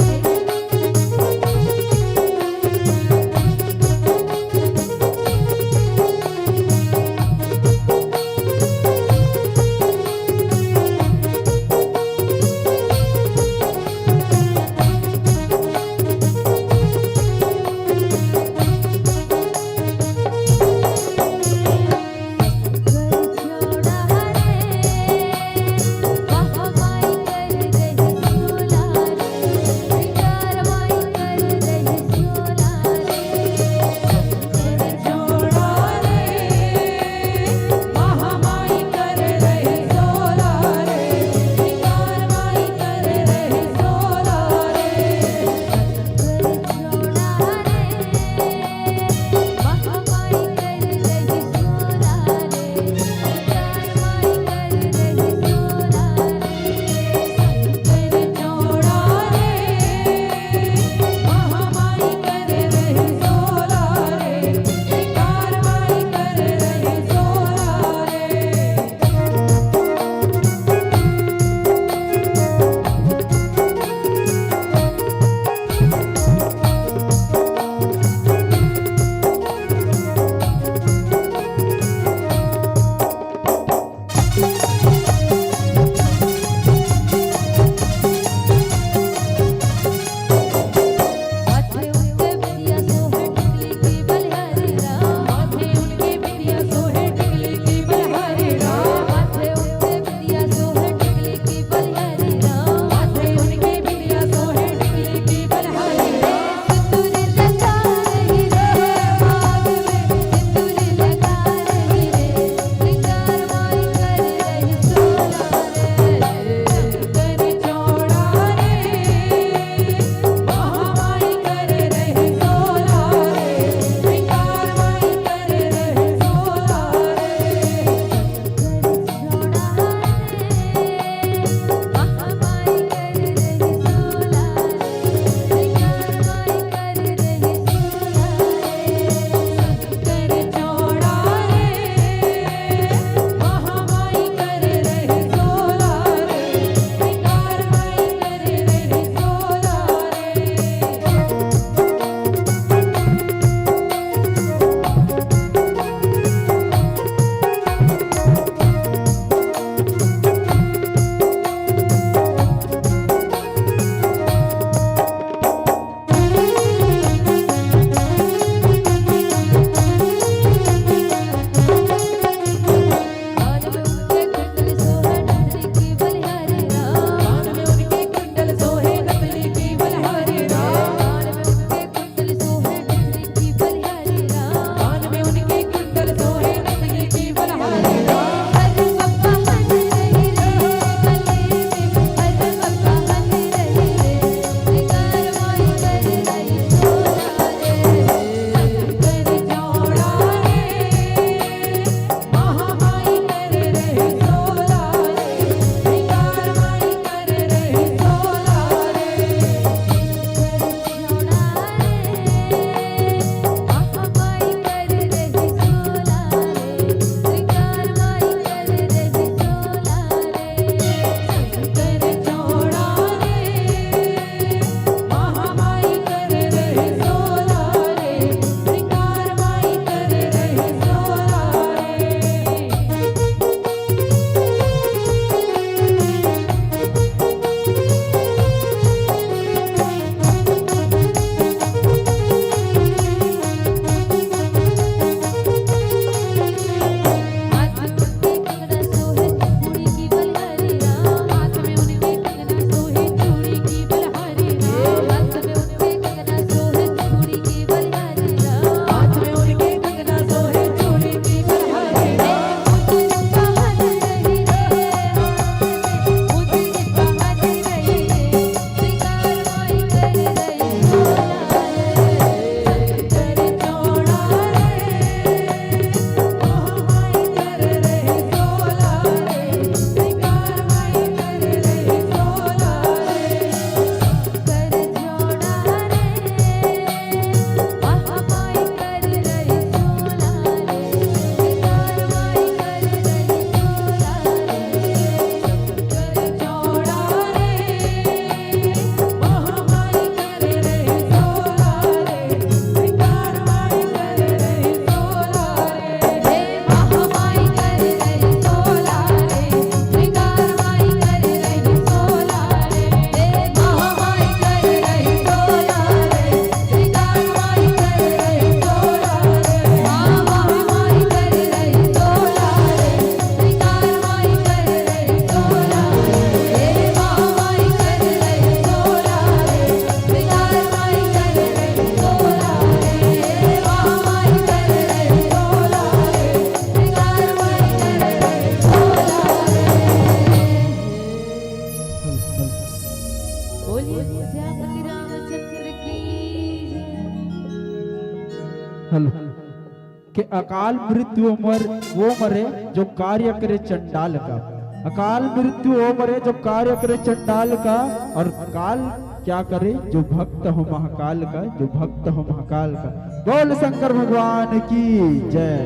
कि अकाल मृत्यु वो मरे जो कार्य करे चंडाल का। अकाल मृत्यु वो मरे जो कार्य करे चंडाल का, और काल क्या करे जो भक्त हो महाकाल का, जो भक्त हो महाकाल का। बोल शंकर भगवान की जय।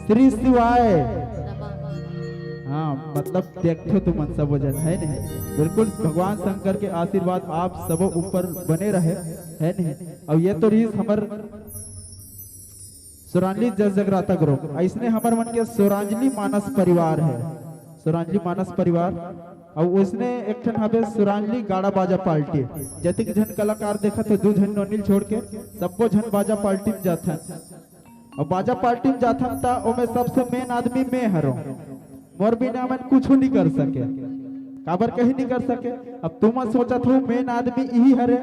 श्री शिवाय। हाँ मतलब देखो तो मन सब वजन है नहीं, बिल्कुल भगवान शंकर के आशीर्वाद आप सब ऊपर बने रहे है नहीं। अब ये तो रीस हमर सुरांजलि जस जगराता ग्रुप, इसने हमार मन के सुरांजलि मानस परिवार है, सुरांजलि मानस परिवार। और उसने एक ठन हवे सुरांजलि गाड़ा बाजा पार्टी, जतिक झन कलाकार देखा तो दू झन नोनिल छोड़ के सबको झन बाजा पार्टी में जाथन। और बाजा पार्टी में जाथन ता ओमे सबसे मेन आदमी मैं हरो, मोर बिना मन कुछ नहीं कर सके, काबर कहीं नहीं कर सके। अब तुम सोचा हो मेन आदमी यही हरे,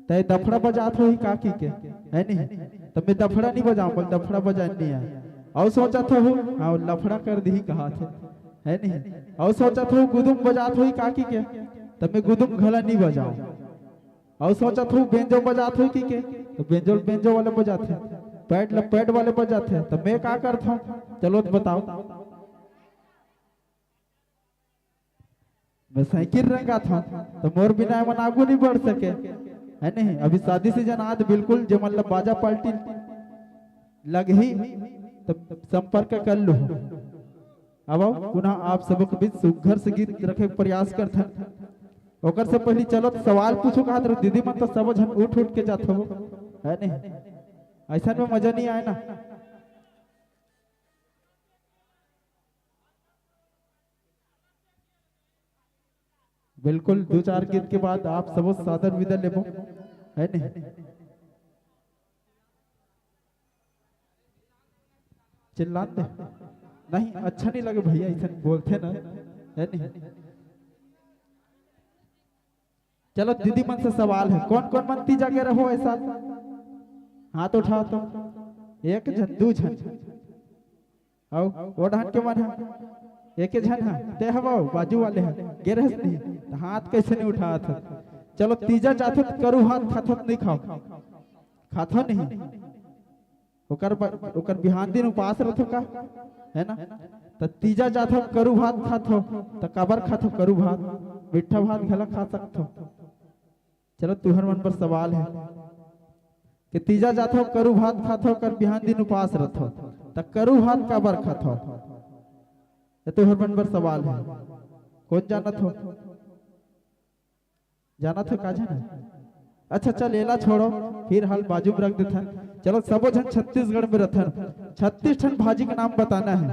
तय दफड़ा बजात हो ही काकी के है नहीं, तो मैं दफड़ा नहीं बजाऊं, बोल दफड़ा बजा नहीं है। और सोचा हो हाँ लफड़ा कर दी कहा थे है नहीं। और सोचा हो गुदुम बजात हो ही काकी के, तब मैं गुदुम घला नहीं बजाऊं। और सोचा हो बेंजो बजात हो की के, तो बेंजो बेंजो वाले बजाते, पैड वाले बजाते, तो मैं क्या करता हूँ चलो तो बताओ। मैं साइकिल रंगा था तो मोर बिना मन आगू नहीं बढ़ सके है नहीं। अभी शादी से जनाद बिल्कुल जो मतलब बाजा पार्टी लग ही तो संपर्क कर लो। अब पुनः आप सबके बीच सुघर से गीत रखे प्रयास करते हैं। ओकर से पहले चलो तो सवाल पूछो कहा तो दीदी मन तो सब झन उठ के जाते हो है नहीं, ऐसा में मजा नहीं आए ना। बिल्कुल दो चार गीत के बाद आप सब सादर विदा लेबो है नहीं। चिल्ला दे नहीं, अच्छा नहीं लगे भैया ऐसा बोलते ना है नहीं। चलो दीदी मन से सवाल है, कौन कौन मनती जाके रहो ऐसा हाथ उठाओ तो। एक झन दू झन आओ वो ढान के मन है एक झन है ते हवा बाजू वाले हैं गिरहस नहीं हाथ कैसे नहीं उठा था। चलो तीजा चाहते करू हाथ खाथत नहीं खाओ खाथो नहीं ओकर बिहान दिन उपास रथो का है ना। तो तीजा जाथो करू भात खाथो तो काबर खाथो करू भात, मीठा भात घला खा सकथो। चलो तुहर मन पर सवाल है कि तीजा जाथो करू भात खाथो कर बिहान दिन उपास रथो तो करू भात काबर खाथो, तुहर मन पर सवाल है। कौन जानत हो, जानत हो का जाना। अच्छा चल एला छोड़ो फिर हाल बाजू में रख देता। चलो सबो जन छत्तीसगढ़ में रहथन, 36 ठन भाजी का नाम बताना है।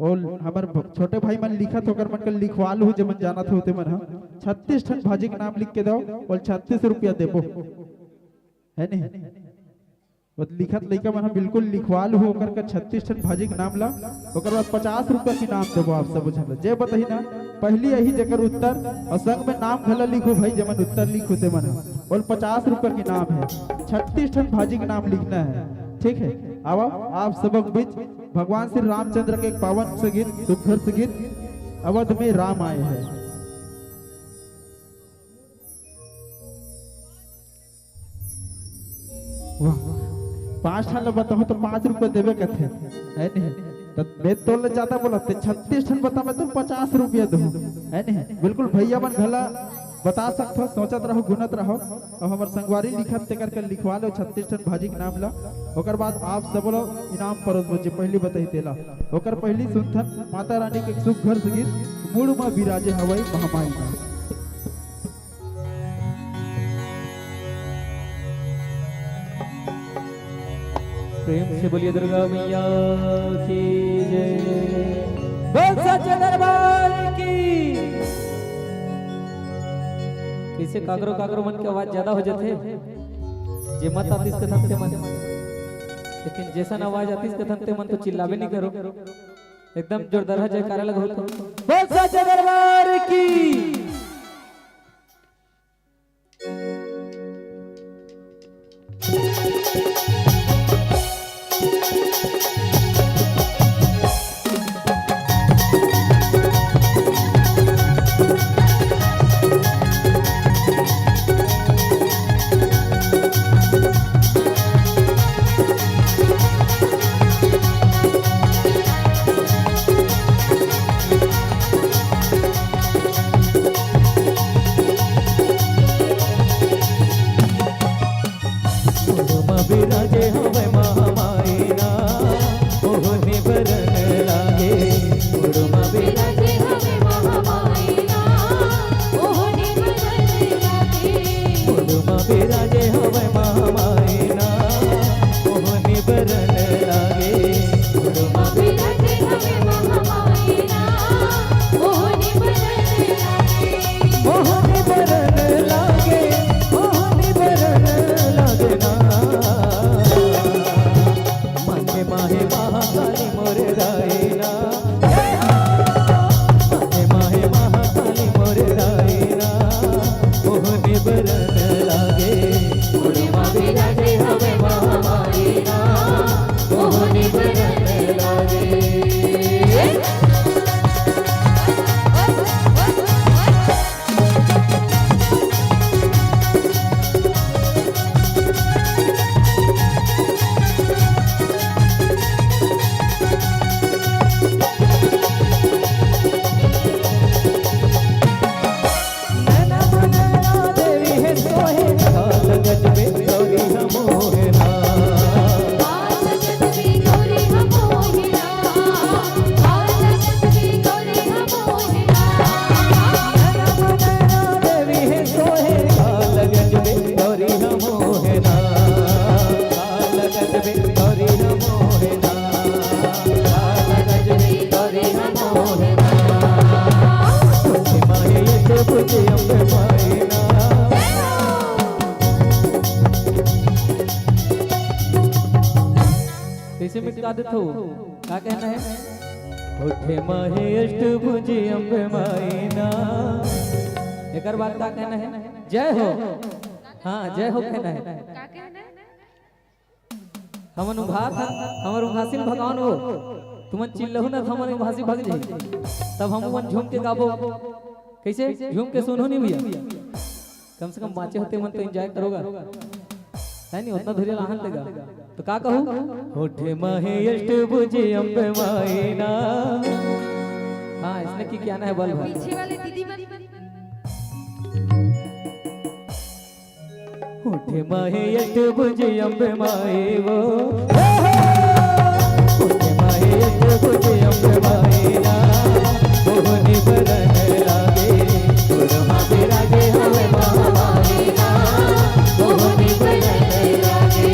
और हमारे छोटे भाई मन लिखत होकर मन कर लिखवा लू जो मन जाना था होते मन 36 ठन भाजी का नाम लिख के दो और 36 रुपया देबो है नहीं। वो लिखत लइका मन बिल्कुल लिखवा लू होकर का 36 ठन भाजी का नाम ला, ओकर बाद 50 रुपया की नाम देबो आप सब बुझल जे बताही ना। पहली यही जकर उत्तर और संग में नाम घला लिखो भाई जमन उत्तर लिखो ते मन और 50 रुपया की नाम है। 36 ठन भाजी का नाम लिखना है ठीक है। अब आप सबक बीच भगवान श्री रामचंद्र के एक पावन से गीत सुघर से गीत अवध में राम आए हैं। वाह 5 ठन बताओ तो 5 रुपये देवे कथे है नहीं। तो मैं तोल ज्यादा बोला 36 ठन बतावे तो 50 रुपया दो है नहीं। बिल्कुल भैया मन घला बता सकते हो, सोचत रहो गुनत रहो। और हमार संगवारी लिखत ते करके लिखवा लो 36 टन भाजी के नाम ला। ओकर बाद आप सब लोग इनाम परोस बच्चे पहली बताई तेला। ओकर पहली सुनथन माता रानी के सुख घर से गीत मूड में विराजे हवाई महामाई में। प्रेम से बोलिए दुर्गा मैया की जय, बोल सच्चे दरबार की। कैसे काकरो काकरो मन की आवाज ज्यादा हो जाते जे मत आतिस कथन ते मन, लेकिन जैसा आवाज आतिस कथन ते मन तो चिल्लावे नहीं करो, एकदम जोरदार जयकारा लगो तो बोल सच्चे दरबार की। पूजे अम्बे माई ना। कैसे मिटा दे तो क्या कहना है? उठे माहे अष्टभुजी अम्बे माई ना। एक बात का कहना है? जय हो। हाँ जय हो कहना है। का कहना है? हमन उभात हमर उभासिल भगवान हो तुमन चिल्लहु न हमन उभासी भग जाई तब हम मन झूम के गाबो। कैसे झूम के सुनो नहीं भैया? कम से कम बाचे होते मन तो एंजॉय करोगा है नहीं? उतना धीरे लाहन लगा तो का कहूं? उठे माहे अष्टभुजी अम्बे माई ना। हाँ इसने की क्या ना है? बल भर पीछे वाले दीदी बन उठे माहे अष्टभुजी अम्बे माई वो। उठे माहे अष्टभुजी अम्बे माई ना। मोहनी बरन लागे गुरमा विरागे हमें महामाई ना। मोहनी बरन लागे।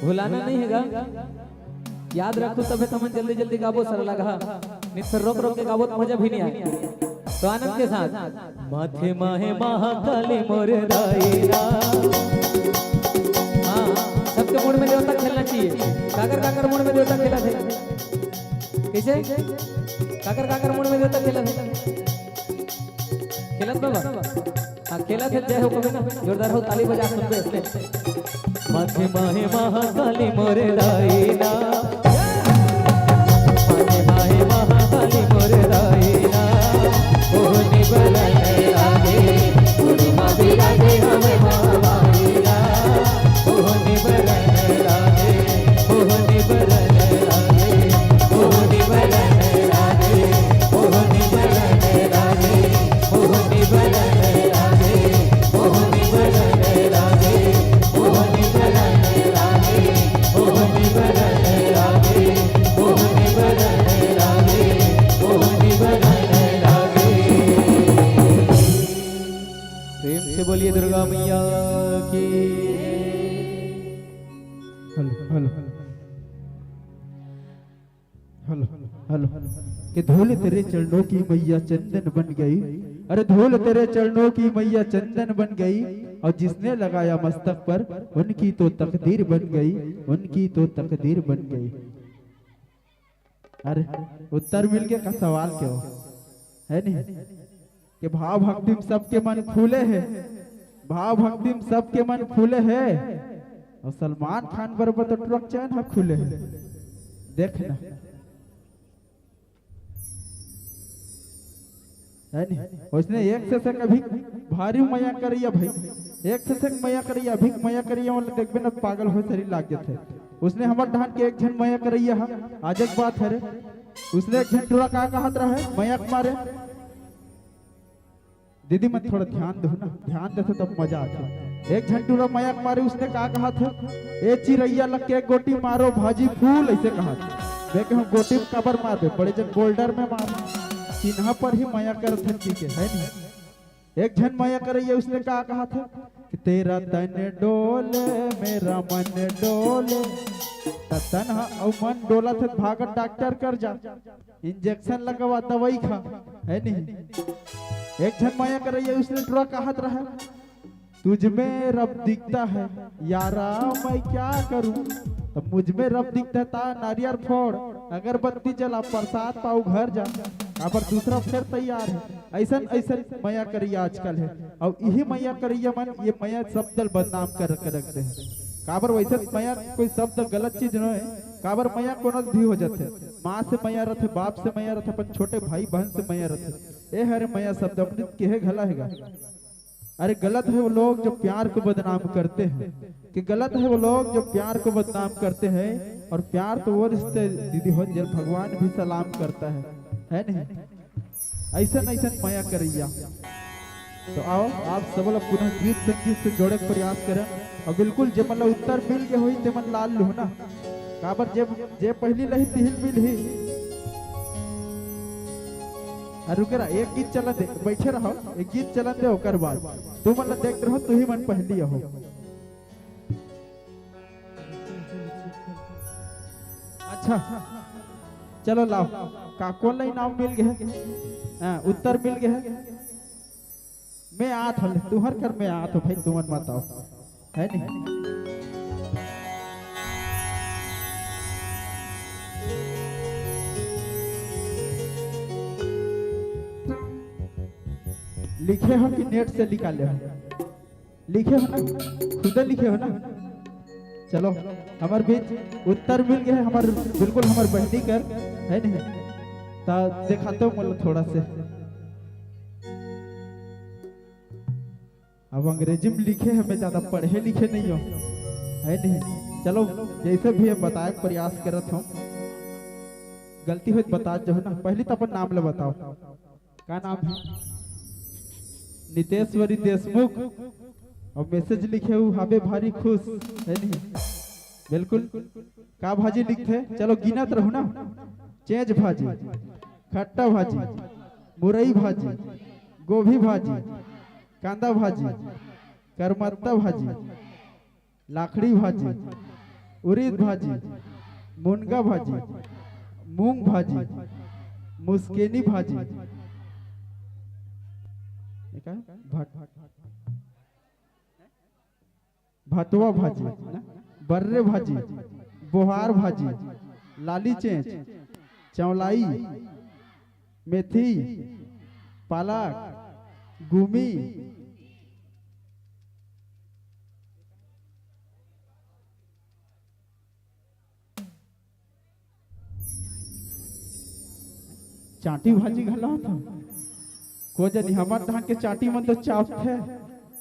भुलाना नहीं हैगा, याद रखो तबे तमन जल्दी जल्दी गाबो सर लगा नहीं तो रोक रोक के गाबो तो मजा भी नहीं आएगा। तो आनंद के साथ माथे माहे महाकाली मोर राईरा। हाँ सबके मूड में देवता खेलना चाहिए। काकर काकर मूड में देवता खेला थे? कैसे काकर काकर मूड में देवता खेला थे? खेलत बाबा हाँ खेला थे। जय हो कभी ना जोरदार हो ताली बजा सुन पे इसने। माथे माहे महाकाली मोर राईना। माथे माहे महाकाली मोर राईना। मोहनी बरन लागे गुरुमा विरागे हमें महामाईना। मोहनी बरन लागे मोहनी बरन लागे मोहनी बरन लागे मोहनी बरन लागे मोहनी बरन लागे मोहनी बरन लागे मोहनी बरन लागे मोहनी बरन लागे मोहनी बरन लागे मोहनी बरन लागे। प्रेम से बोलिए दुर्गा मैया की। हेलो हेलो हेलो हेलो कि धूल तेरे चरणों की मैया चंदन बन गई। अरे धूल तेरे चरणों की मैया चंदन बन गई और जिसने लगाया मस्तक पर उनकी तो तकदीर बन गई। उनकी तो तकदीर बन गई। अरे उत्तर मिल गया का सवाल क्यों है नहीं कि भाव भक्ति में सबके मन फूले हैं। भाव भक्ति में सबके मन फूले हैं और सलमान खान बराबर तो ट्रक चैन है खुले हैं। देखना है नहीं उसने एक से कभी भारी मया करिया भाई। एक से मया करिया भिक मया करिया वाले देखबे ना पागल हो शरीर लाग थे। उसने हमर ढान के एक झन मया करैया हम आज एक बात है रे। उसने एक झन टूरा का कहत रहे मयक मारे। दीदी मैं थोड़ा ध्यान दो ना, ध्यान देते तब मजा आता। एक झन टूरा मयक मारे उसने का कहा था ए चिरैया लग के गोटी मारो भाजी फूल ऐसे कहा था। देखे हम गोटी में कबर मारबे बड़े जन बोल्डर में मार चिन्ह पर ही मया कर थकी के है नहीं एक जन माया करैया उसने कहा था कि तेरा तन डोले मेरा मन डोले, तन और मन डोला थे भागत डॉक्टर कर जा, इंजेक्शन लगवा दवाई खा, है नहीं। एक जन माया करैया उसने थोड़ा कहा रहा तुझ में रब दिखता है यारा मैं क्या करूं, तो मुझ में रब दिखता था नारियल फोड़ अगरबत्ती जला प्रसाद पाऊ घर जा, पर दूसरा फिर तैयार है। ऐसा ऐसा मैया करिया आजकल है, और यही मैया करिया मन ये मैया शब्द बदनाम कर रखते हैं। काबर वैसे मैया कोई शब्द गलत चीज न है, काबर मैया कोनो भी हो जाते, माँ से मैया रहते, बाप से मैया रहते, अपन छोटे भाई बहन से मैया रहते। ए हरे मैया शब्द अपने के घला है। अरे गलत है वो लोग जो प्यार को बदनाम करते हैं, कि गलत है वो लोग जो प्यार को बदनाम करते हैं। और प्यार तो वो रिश्ते दीदी हो जब भगवान भी सलाम करता है नहीं। ऐसा ऐसा माया करैया। तो आओ आप सब लोग पुनः गीत संगीत से जोड़े प्रयास करें, और बिल्कुल जब मतलब उत्तर मिल के हुई ते मन लाल लू ना, काबर जे पहली लही तिहिल मिल ही। रुके रहा एक गीत चलन दे, बैठे रहो एक गीत चलन दे, ओकर बाद तू मतलब देख रहो तू ही मन पहली हो। अच्छा चलो लाओ का कौन लाई नाम मिल गए, उत्तर मिल गए। मैं आत हल तू हर कर मैं आत हो भाई, तू मन बताओ है नहीं। लिखे हो कि नेट से निकाले हो, लिखे हो ना, खुद लिखे हो ना। चलो हमार बीच उत्तर मिल गए, हमार बिल्कुल हमार बहनी कर है नहीं, ता दिखाते हो मतलब थोड़ा से। अब अंग्रेजी में लिखे हैं, मैं ज्यादा पढ़े लिखे नहीं हो है नहीं। चलो जैसे भी है बताए प्रयास करत हूँ, गलती हुई बता जो है ना। पहले तो अपन नाम ले बताओ, क्या नाम है? नितेश्वरी देशमुख। और मैसेज लिखे हुए हमें भारी खुश है नहीं, बिल्कुल। का भाजी लिखते चलो गिनत रहो ना। चेंज भाजी, खट्टा भाजी, मुरई भाजी, गोभी भाजी, कांदा भाजी, करमत्ता भाजी, लाखड़ी भाजी, उड़ीद भाजी, मुनगा भाजी, मूंग भाजी, मुस्केनी भाजी, भटवा भाजी, बर्रे भाजी, बोहार भाजी, लाली चेंच, चौलाई, मेथी, पालक, गुमी, चाटी भाजी घला था को जनी हमार धान के चाटी मन तो चाप थे,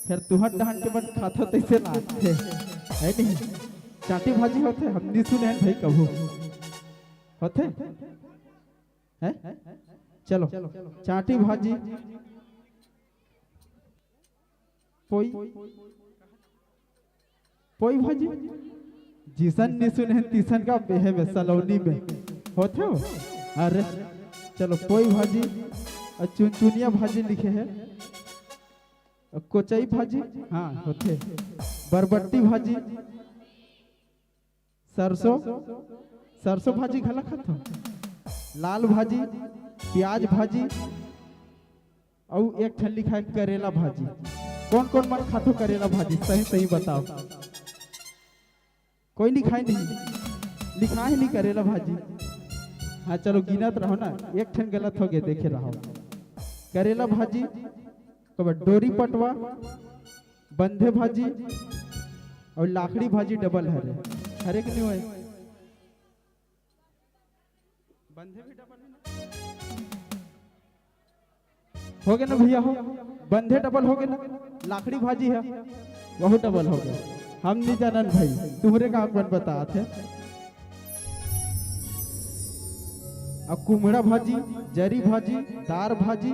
फिर तुहर धान के मन खाता तैसे लागते है नहीं। चाटी भाजी होते हम नहीं सुने हैं भाई कभू होते है। चलो चाटी भाजी, पोई पोई भाजी जिसन नहीं सुने हैं तीसन का बेहे में सलौनी में होते हो। अरे चलो पोई भाजी और चुनचुनिया भाजी लिखे हैं, कोचई भाजी हाँ होते, बरबट्टी भाजी, सरसों भाजी घला खाता, लाल भाजी, प्याज भाजी, और एक ठन लिखा है करेला भाजी। कौन कौन मन खातो करेला भाजी? सही सही बताओ। कोई लिखा नहीं, लिखा ही नहीं करेला भाजी। हाँ चलो गिनत रहो ना, एक ठन गलत हो गया देखे रहो। करेला भाजी, डोरी पटवा, बंधे भाजी और लाखड़ी भाजी डबल हरे के नहीं हुए, बंधे भी डबल है ना? हो गया ना भैया, हो बंधे डबल हो गया ना, लाखड़ी भाजी है बहुत डबल हो गया। हम नहीं जानन भाई, तुम्हारे का अपन बता थे। अब कुमड़ा भाजी, जरी भाजी, दार भाजी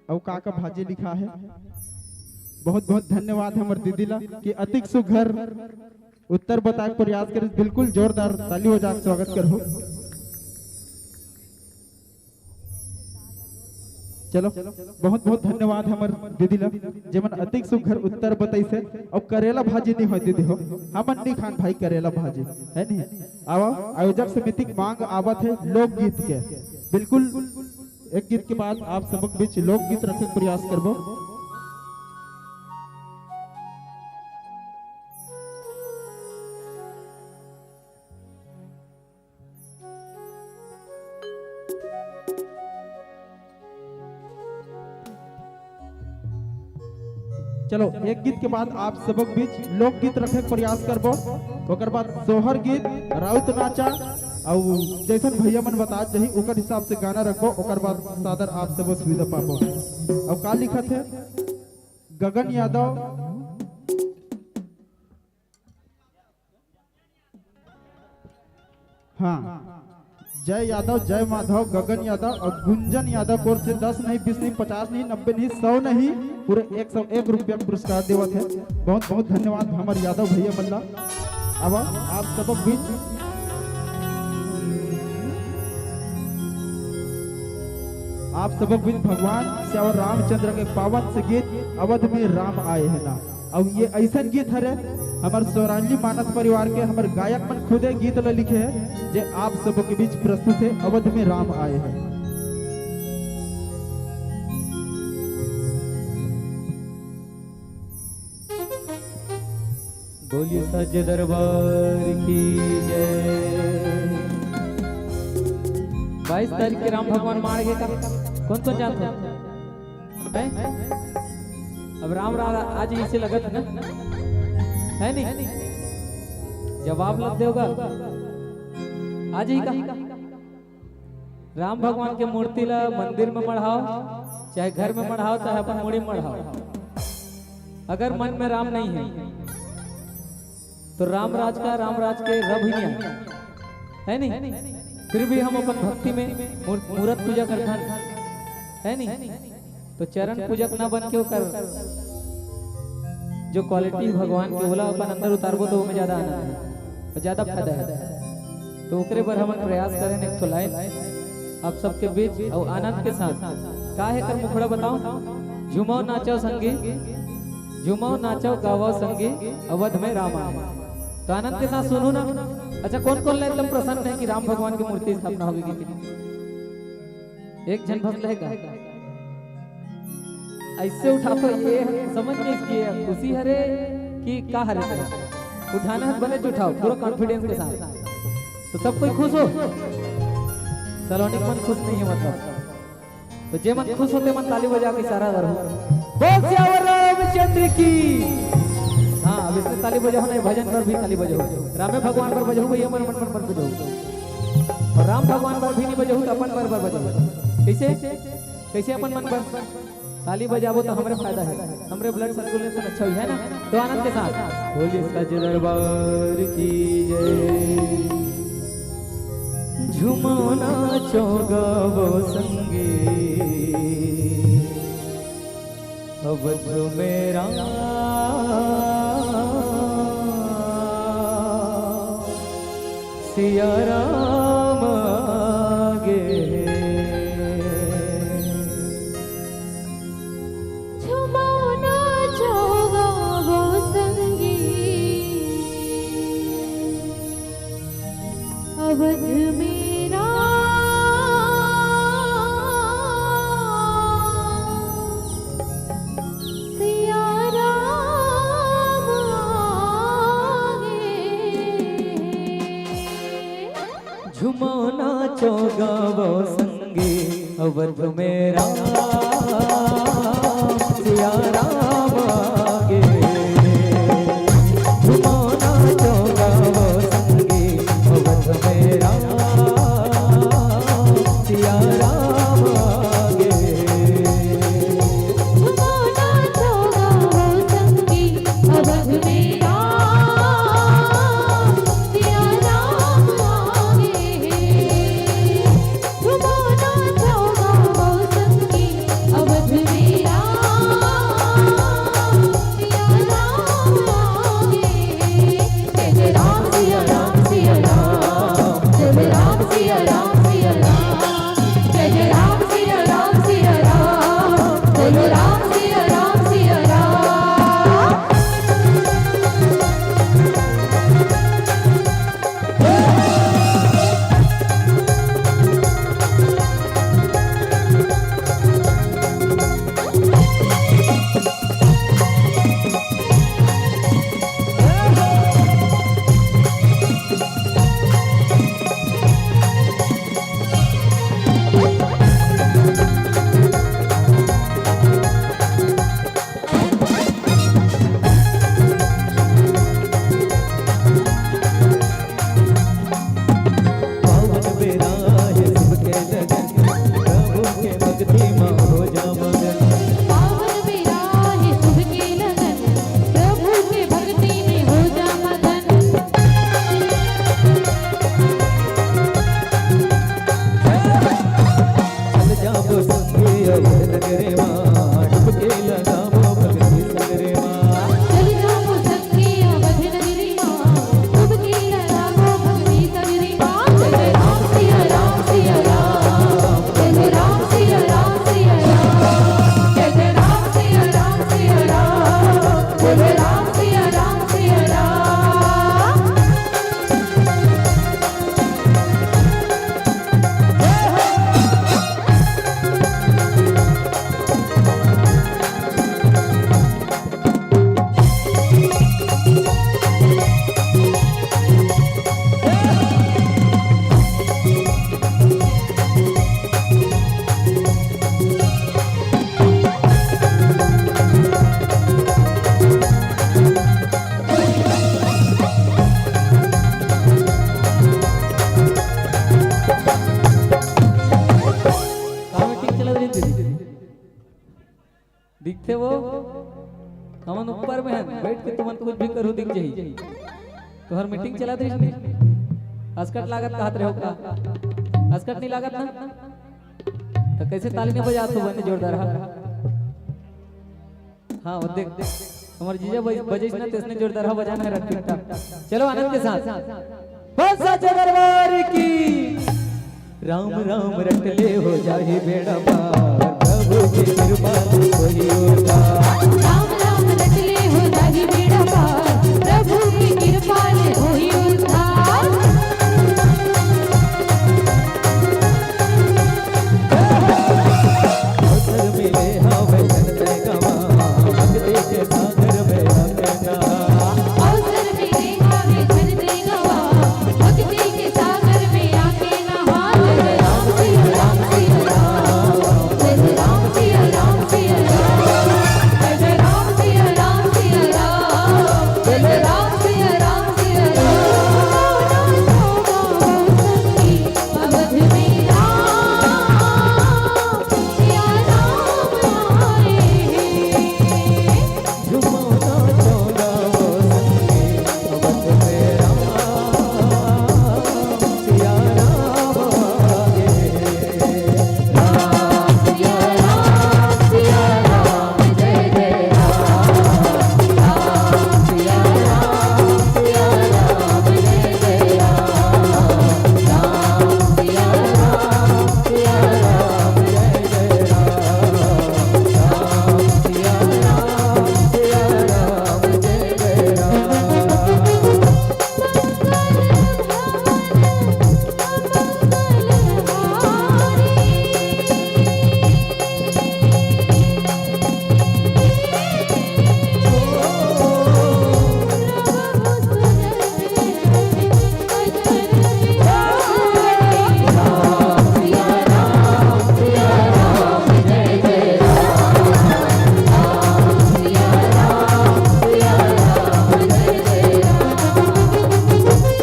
और काका भाजी लिखा है। बहुत बहुत धन्यवाद हमारे दीदी ला कि अतिक सुघर उत्तर बताए प्रयास कर। बिल्कुल जोरदार ताली हो जाकर स्वागत करो। चलो बहुत बहुत धन्यवाद हमर दीदी ला जेमन अतिक सुघर उत्तर बताइसे। अब करेला भाजी नहीं होती दीदी हो हमन नहीं खान भाई करेला भाजी है नहीं। आओ आयोजक समिति की मांग आवत है लोकगीत के। बिल्कुल एक गीत के बाद आप सबक बीच लोकगीत रखे के प्रयास करबो। चलो एक गीत के बाद आप सबक बीच लोकगीत रखे के प्रयास करबो। ओकर बाद सोहर गीत राउत नाचा और जैसन भैया मन बता जही ओकर हिसाब से गाना रखबो। ओकर बाद सादर आप सब सुविधा पाबो। और का लिखत है गगन यादव हाँ जय यादव जय माधव गगन यादव और गुंजन यादव कोर से 10 नहीं 20 नहीं 50 नहीं 90 नहीं 100 नहीं पूरे 101 रुपया पुरस्कार देवत है। बहुत बहुत धन्यवाद हमारे यादव भैया बल्ला। अब आप सब बीच भगवान श्यावर रामचंद्र के पावन से गीत अवध में राम आए है ना। अब ये ऐसा गीत है हमारे स्वरांजलि मानस परिवार के हमारे गायक मन खुदे गीत ल लिखे हैं जे आप सब के बीच प्रस्तुत है अवध में राम आए हैं। बोलिए सज दरबार की जय। 22 तारीख के राम भगवान मार गए का कौन जानता है? अब राम आज इसे लगत है ना है नहीं जवाब लग देगा आज ही का। राम भगवान के मूर्ति ला मंदिर में मढ़ाओ चाहे घर में मढ़ाओ चाहे अपन मुड़ी में मढ़ाओ। अगर मन में राम नहीं है तो राम राज के रब ही नहीं है नहीं। फिर भी हम अपन भक्ति में मूर्त पूजा करते है नहीं। तो चरण पूजक ना बन के कर जो क्वालिटी भगवान के बोला अपन अंदर उतारबो तो में ज्यादा आनंद है और ज्यादा फायदा है। तो ओकरे पर हम प्रयास करें एक तो लाए आप सबके बीच और आनंद के साथ का है कर मुखड़ा बताओ। झूमो नाचो संगी झूमो नाचो गावो संगी अवध में राम आए। तो आनंद के साथ सुनो ना। अच्छा कौन कौन एकदम प्रसन्न है कि राम भगवान की मूर्ति स्थापना होगी कि एक जन भक्त रहेगा ऐसे उठा तो ये समझ में इसकी खुशी हरे कि का हरे उठाना है बने उठाओ पूरा कॉन्फिडेंस के साथ। तो सब कोई खुश हो सलोनी मन खुश नहीं है मतलब। तो जे मन खुश होते मन ताली बजा के इशारा करो बोल श्यावर रामचंद्र की। हाँ अब इसमें ताली बजाओ नहीं भजन पर भी ताली बजाओ। रामे भगवान पर बजाओ ये मन मन पर बजाओ और राम भगवान पर भी नहीं बजाओ तो अपन पर बजाओ। कैसे अपन मन पर ताली बजाबो तो हमारे फायदा है हमारे ब्लड सर्कुलेशन अच्छा है ना। तो आनंद के साथ बोलिए सज दरबार की जय। झूमो नाचो गावो संगे अवध में राम सिया राम आगे। अवध मेरा सिया राम आगे। झूमो नाचो गावो संगे अवध मेरा सिया राम आगे। झूमो नाचो गावो संगे अवध मेरा सिया राम आगे। झूमो नाचो गावो संगी अवध मेरा सिया राम आगे। झूमो नाचो गावो संगी अवध मेरा किथे वो हमन ऊपर में हैं बैठ के तुमन कुछ भी करू दिख जाई तो हर मीटिंग चला दे अस्कट लागत कहत रहो का अस्कट नहीं लागत ना तो कैसे ताली नहीं बजा तो बने जोरदार हाँ वो देख हमारे जीजा बजे ना तेसने जोरदार बजाना है रख ठीक चलो आनंद के साथ बस सच्चे दरबार की राम राम रट ले हो जाए बेड़ा पार प्रभु की कृपा से कोई होगा राम राम रट ले हो जाहि बेड़ा पार प्रभु की कृपा ले होई उद्धार अवसर मिले हवे जनते गवा भक्ति के सागर में रखना अवसर मिले हमें धन दे गवा भक्ति के सागर में आके नहा जय राम सिया राम सिया राम जय राम सिया राम सिया राम जय राम सिया राम सिया राम जय राम सिया राम सिया राम अवध में राम सिया राम आए झुमोना चौदा वो संगे अवध में राम सिया राम आगे राम सिया राम जय जय राम राम सिया राम जय जय राम राम सिया राम सिया राम जय जय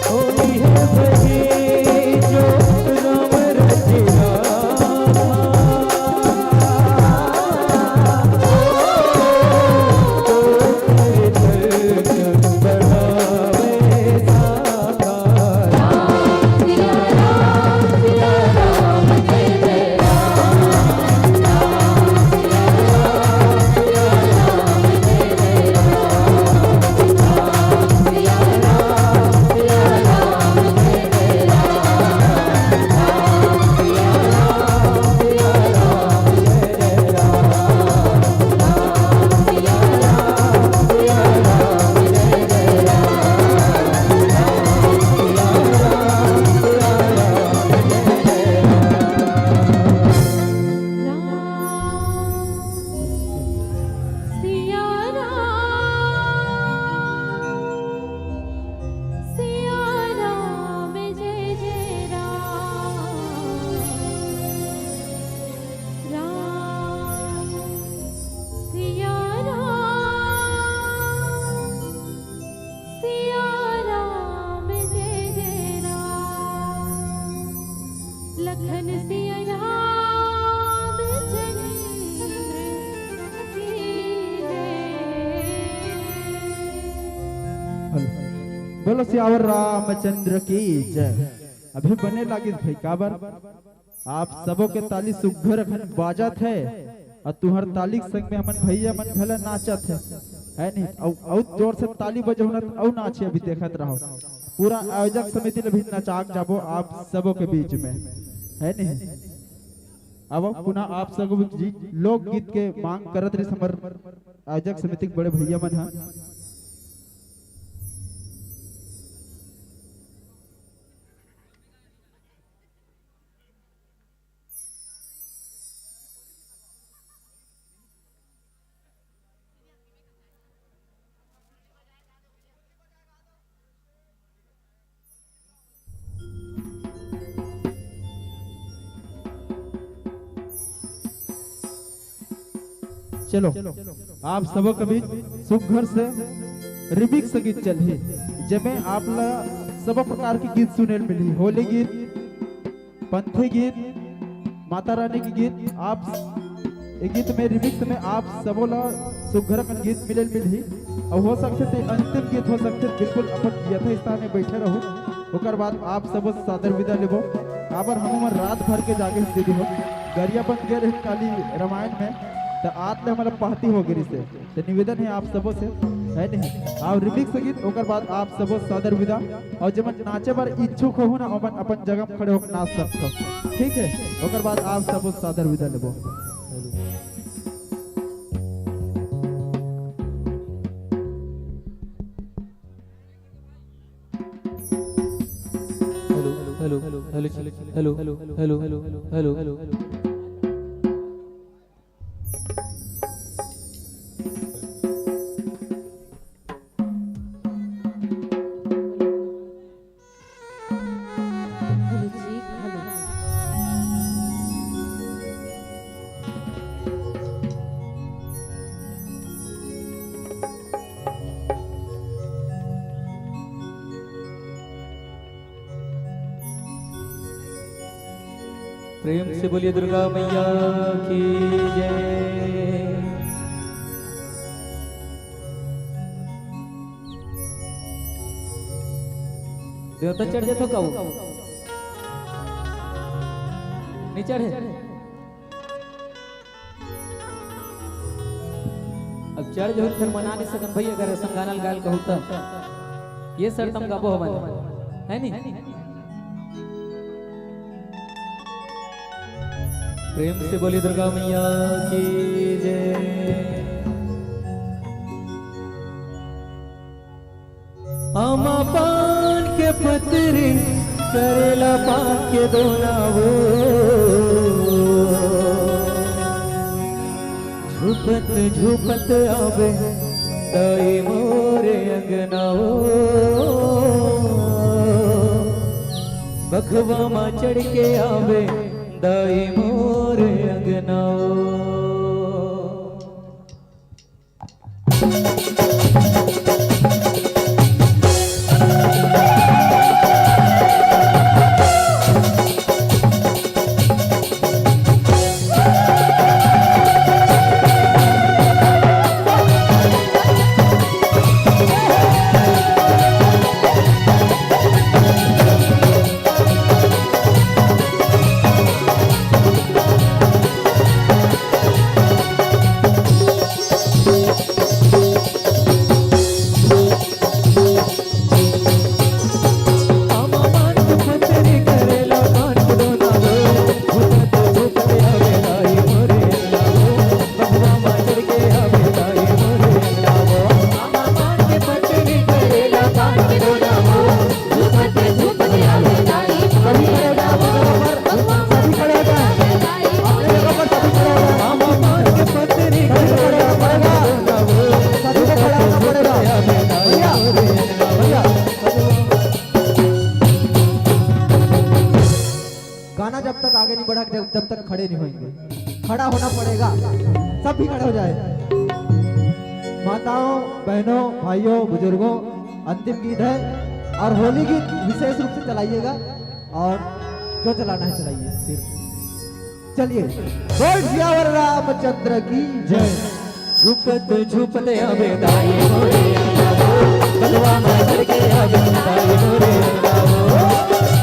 होली है वही जो राम रचिया तो तेरे दर्शन बढ़ावे साकार सिया राम जय जय राम राम सिया राम जय जय राम सिया राम जय सिया राम जय जय राम सिया राम जय जय राम लखन सिया राम चंद्र की जय बोलो सियावर रामचंद्र की जय। अभी बने लागी भाई काबर आप सबों के ताली सुघर अखन बाजत है और तुहर ताली के संग में हमन भैया मन भला नाचत है नहीं औ जोर से ताली बजो न औ नाचे अभी देखत रहो पूरा आयोजक समिति ने भी नचाक जाबो आप सबों के बीच में है नहीं अब पुनः आप सब लोक गीत के मांग करत रही समर आयोजक समिति के बड़े भैया मन है चलो आप सब कभी सुघर से रिमिक्स गीत चली जब आप सब प्रकार के गीत सुने मिली होली गीत पंथी गीत माता रानी की गीत आप ये गीत में रिमिक्स में आप सबो ला सुघर कन गीत मिलल मिलही और हो सकते थे अंतिम गीत हो सकते बिल्कुल अपन यथा स्थान में बैठे रहो ओकर बाद आप सब सादर विदा लेबो काबर हम रात भर के जागे दीदी हो गरिया बन गए रहे काली रामायण में तो आज ले हमारा पार्टी हो गई से तो निवेदन है आप सबों से है नहीं और रिमिक्स गीत ओकर बाद आप सबों सादर विदा और जब नाचे बार इच्छुक हो ना अपन अपन जगह पे खड़े होकर नाच सकते ठीक है ओकर बाद आप सबों सादर विदा लेबो hello hello hello hello hello hello hello hello hello जी हेलो प्रेम से बोलिए दुर्गा मैया की जय। देवता चढ़ जातो का नहीं चढ़े अब चढ़ जो फिर मना नहीं सकन भैया अगर संगानल गाल कहू तो ये सर तुम गाबो हमारे है नहीं प्रेम से बोली दुर्गा मैया की जय। आमा पान के पतरी करेला पान के दोना वो झुपत झुपत आवे दाई मोरे अंगना वो बखवा मा चढ़ के आवे दाई मोरे अंगना गाना जब तक आगे नहीं बढ़ा जब तक खड़े नहीं होंगे खड़ा होना पड़ेगा सब भी खड़े हो जाए माताओं बहनों भाइयों बुजुर्गों अंतिम गीत है और होली गीत विशेष रूप से चलाइएगा और जो चलाना है चलाइए फिर चलिए बोल सियावर रामचंद्र की जय। झुपत झुपत आवे दाई मोरे अंगना बलवा मा चढ़ के आवे दाई मोरे अंगना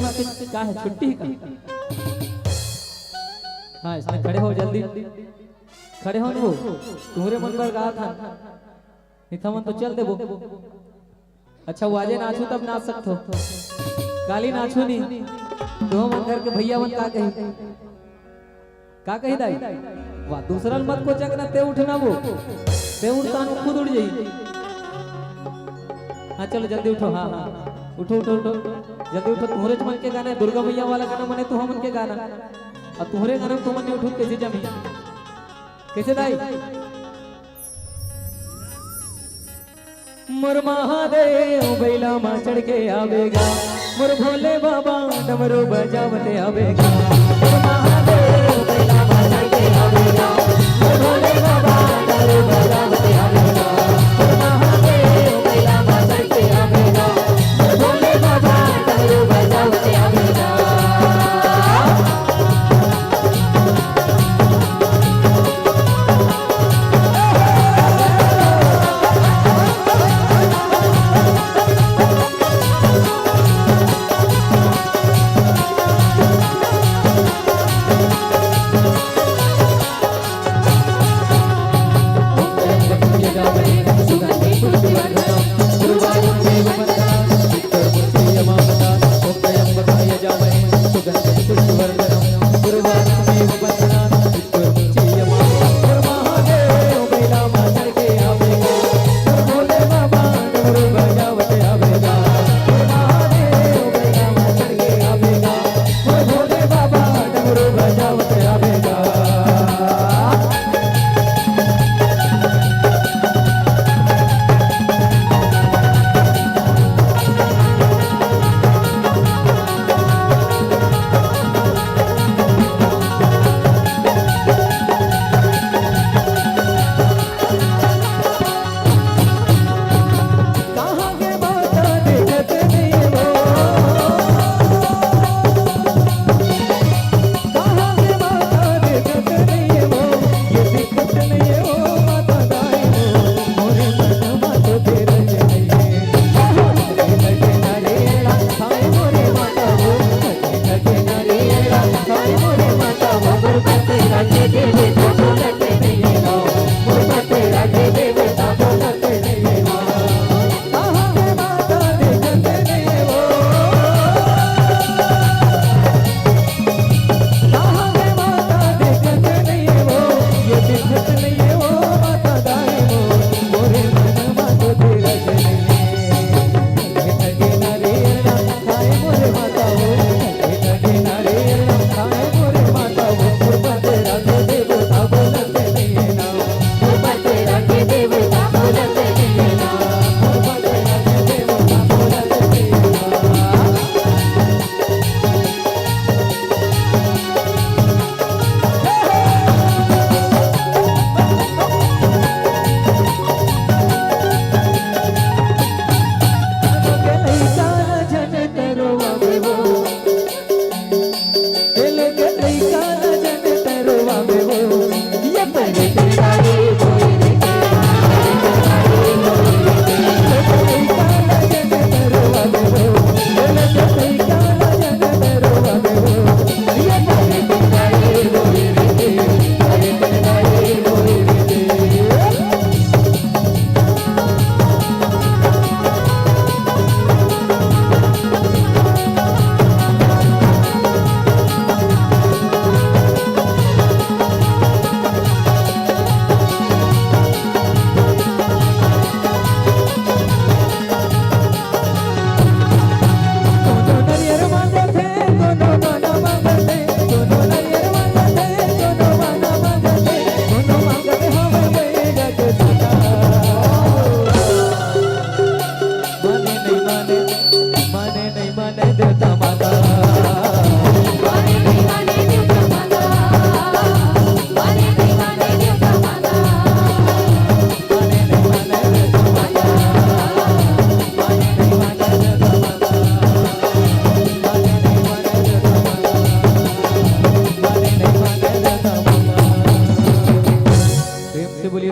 मन के क्या है छुट्टी का। हाँ इसमें खड़े हो जल्दी, खड़े हो वो तुम्हारे मन पर कहा था नहीं मन तो चल दे वो। अच्छा वो आजे नाचू तब नाच सकते हो, काली नाचू नहीं तो मन करके भैया मन का कही दाई वाह दूसरा मत को चकना ते उठना वो ते उठता खुद उठ जाइए। हाँ चलो जल्दी उठो, हाँ हाँ उठो उठो उठो जल्दी उठो। तुम्हारे मन के गाना है दुर्गा मैया वाला गाना मने तुम मन के गाना और तुम्हारे गाना तुम मन उठो कैसे जमी कैसे दाई। मोर महादेव बैला मां चढ़ के आवेगा, मोर भोले बाबा डमरू बजावते आवेगा। मोर महादेव बैला मां चढ़ के आवेगा, मोर भोले बाबा डमरू बजावते आवेगा। मोर महादेव बैला मां चढ़ के आवेगा, मोर भोले बाबा डमरू बजावते आवेगा।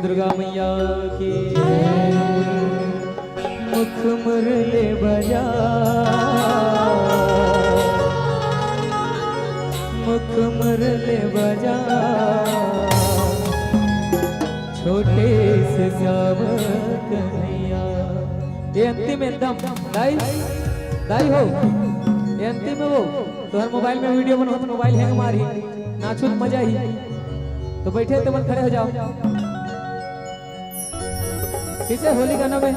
दुर्गा मैया की मुख मुरली बजा कमर ले बजा छोटे से श्याम कन्हैया। ये अंतिम एकदम दाई दाई हो, ये अंतिम है वो। तो हर मोबाइल में वीडियो बनो तो मोबाइल हैंग मारी नाचो तो मजा ही। तो बैठे तो मन खड़े हो जाओ। किसे होली गाना में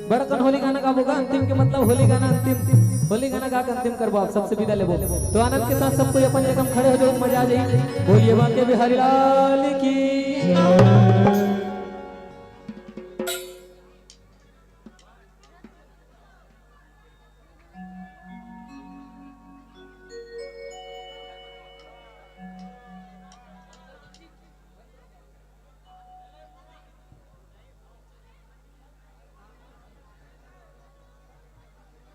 बड़कन होली गाना गाबोगा अंतिम के मतलब होली गाना अंतिम, होली गाना गा के अंतिम करबो आप सबसे विदा लेबो। तो आनंद के साथ सबको अपन एकदम खड़े हो जाओ, मजा आ जाए। बोलिए बांके बिहारी लाल की।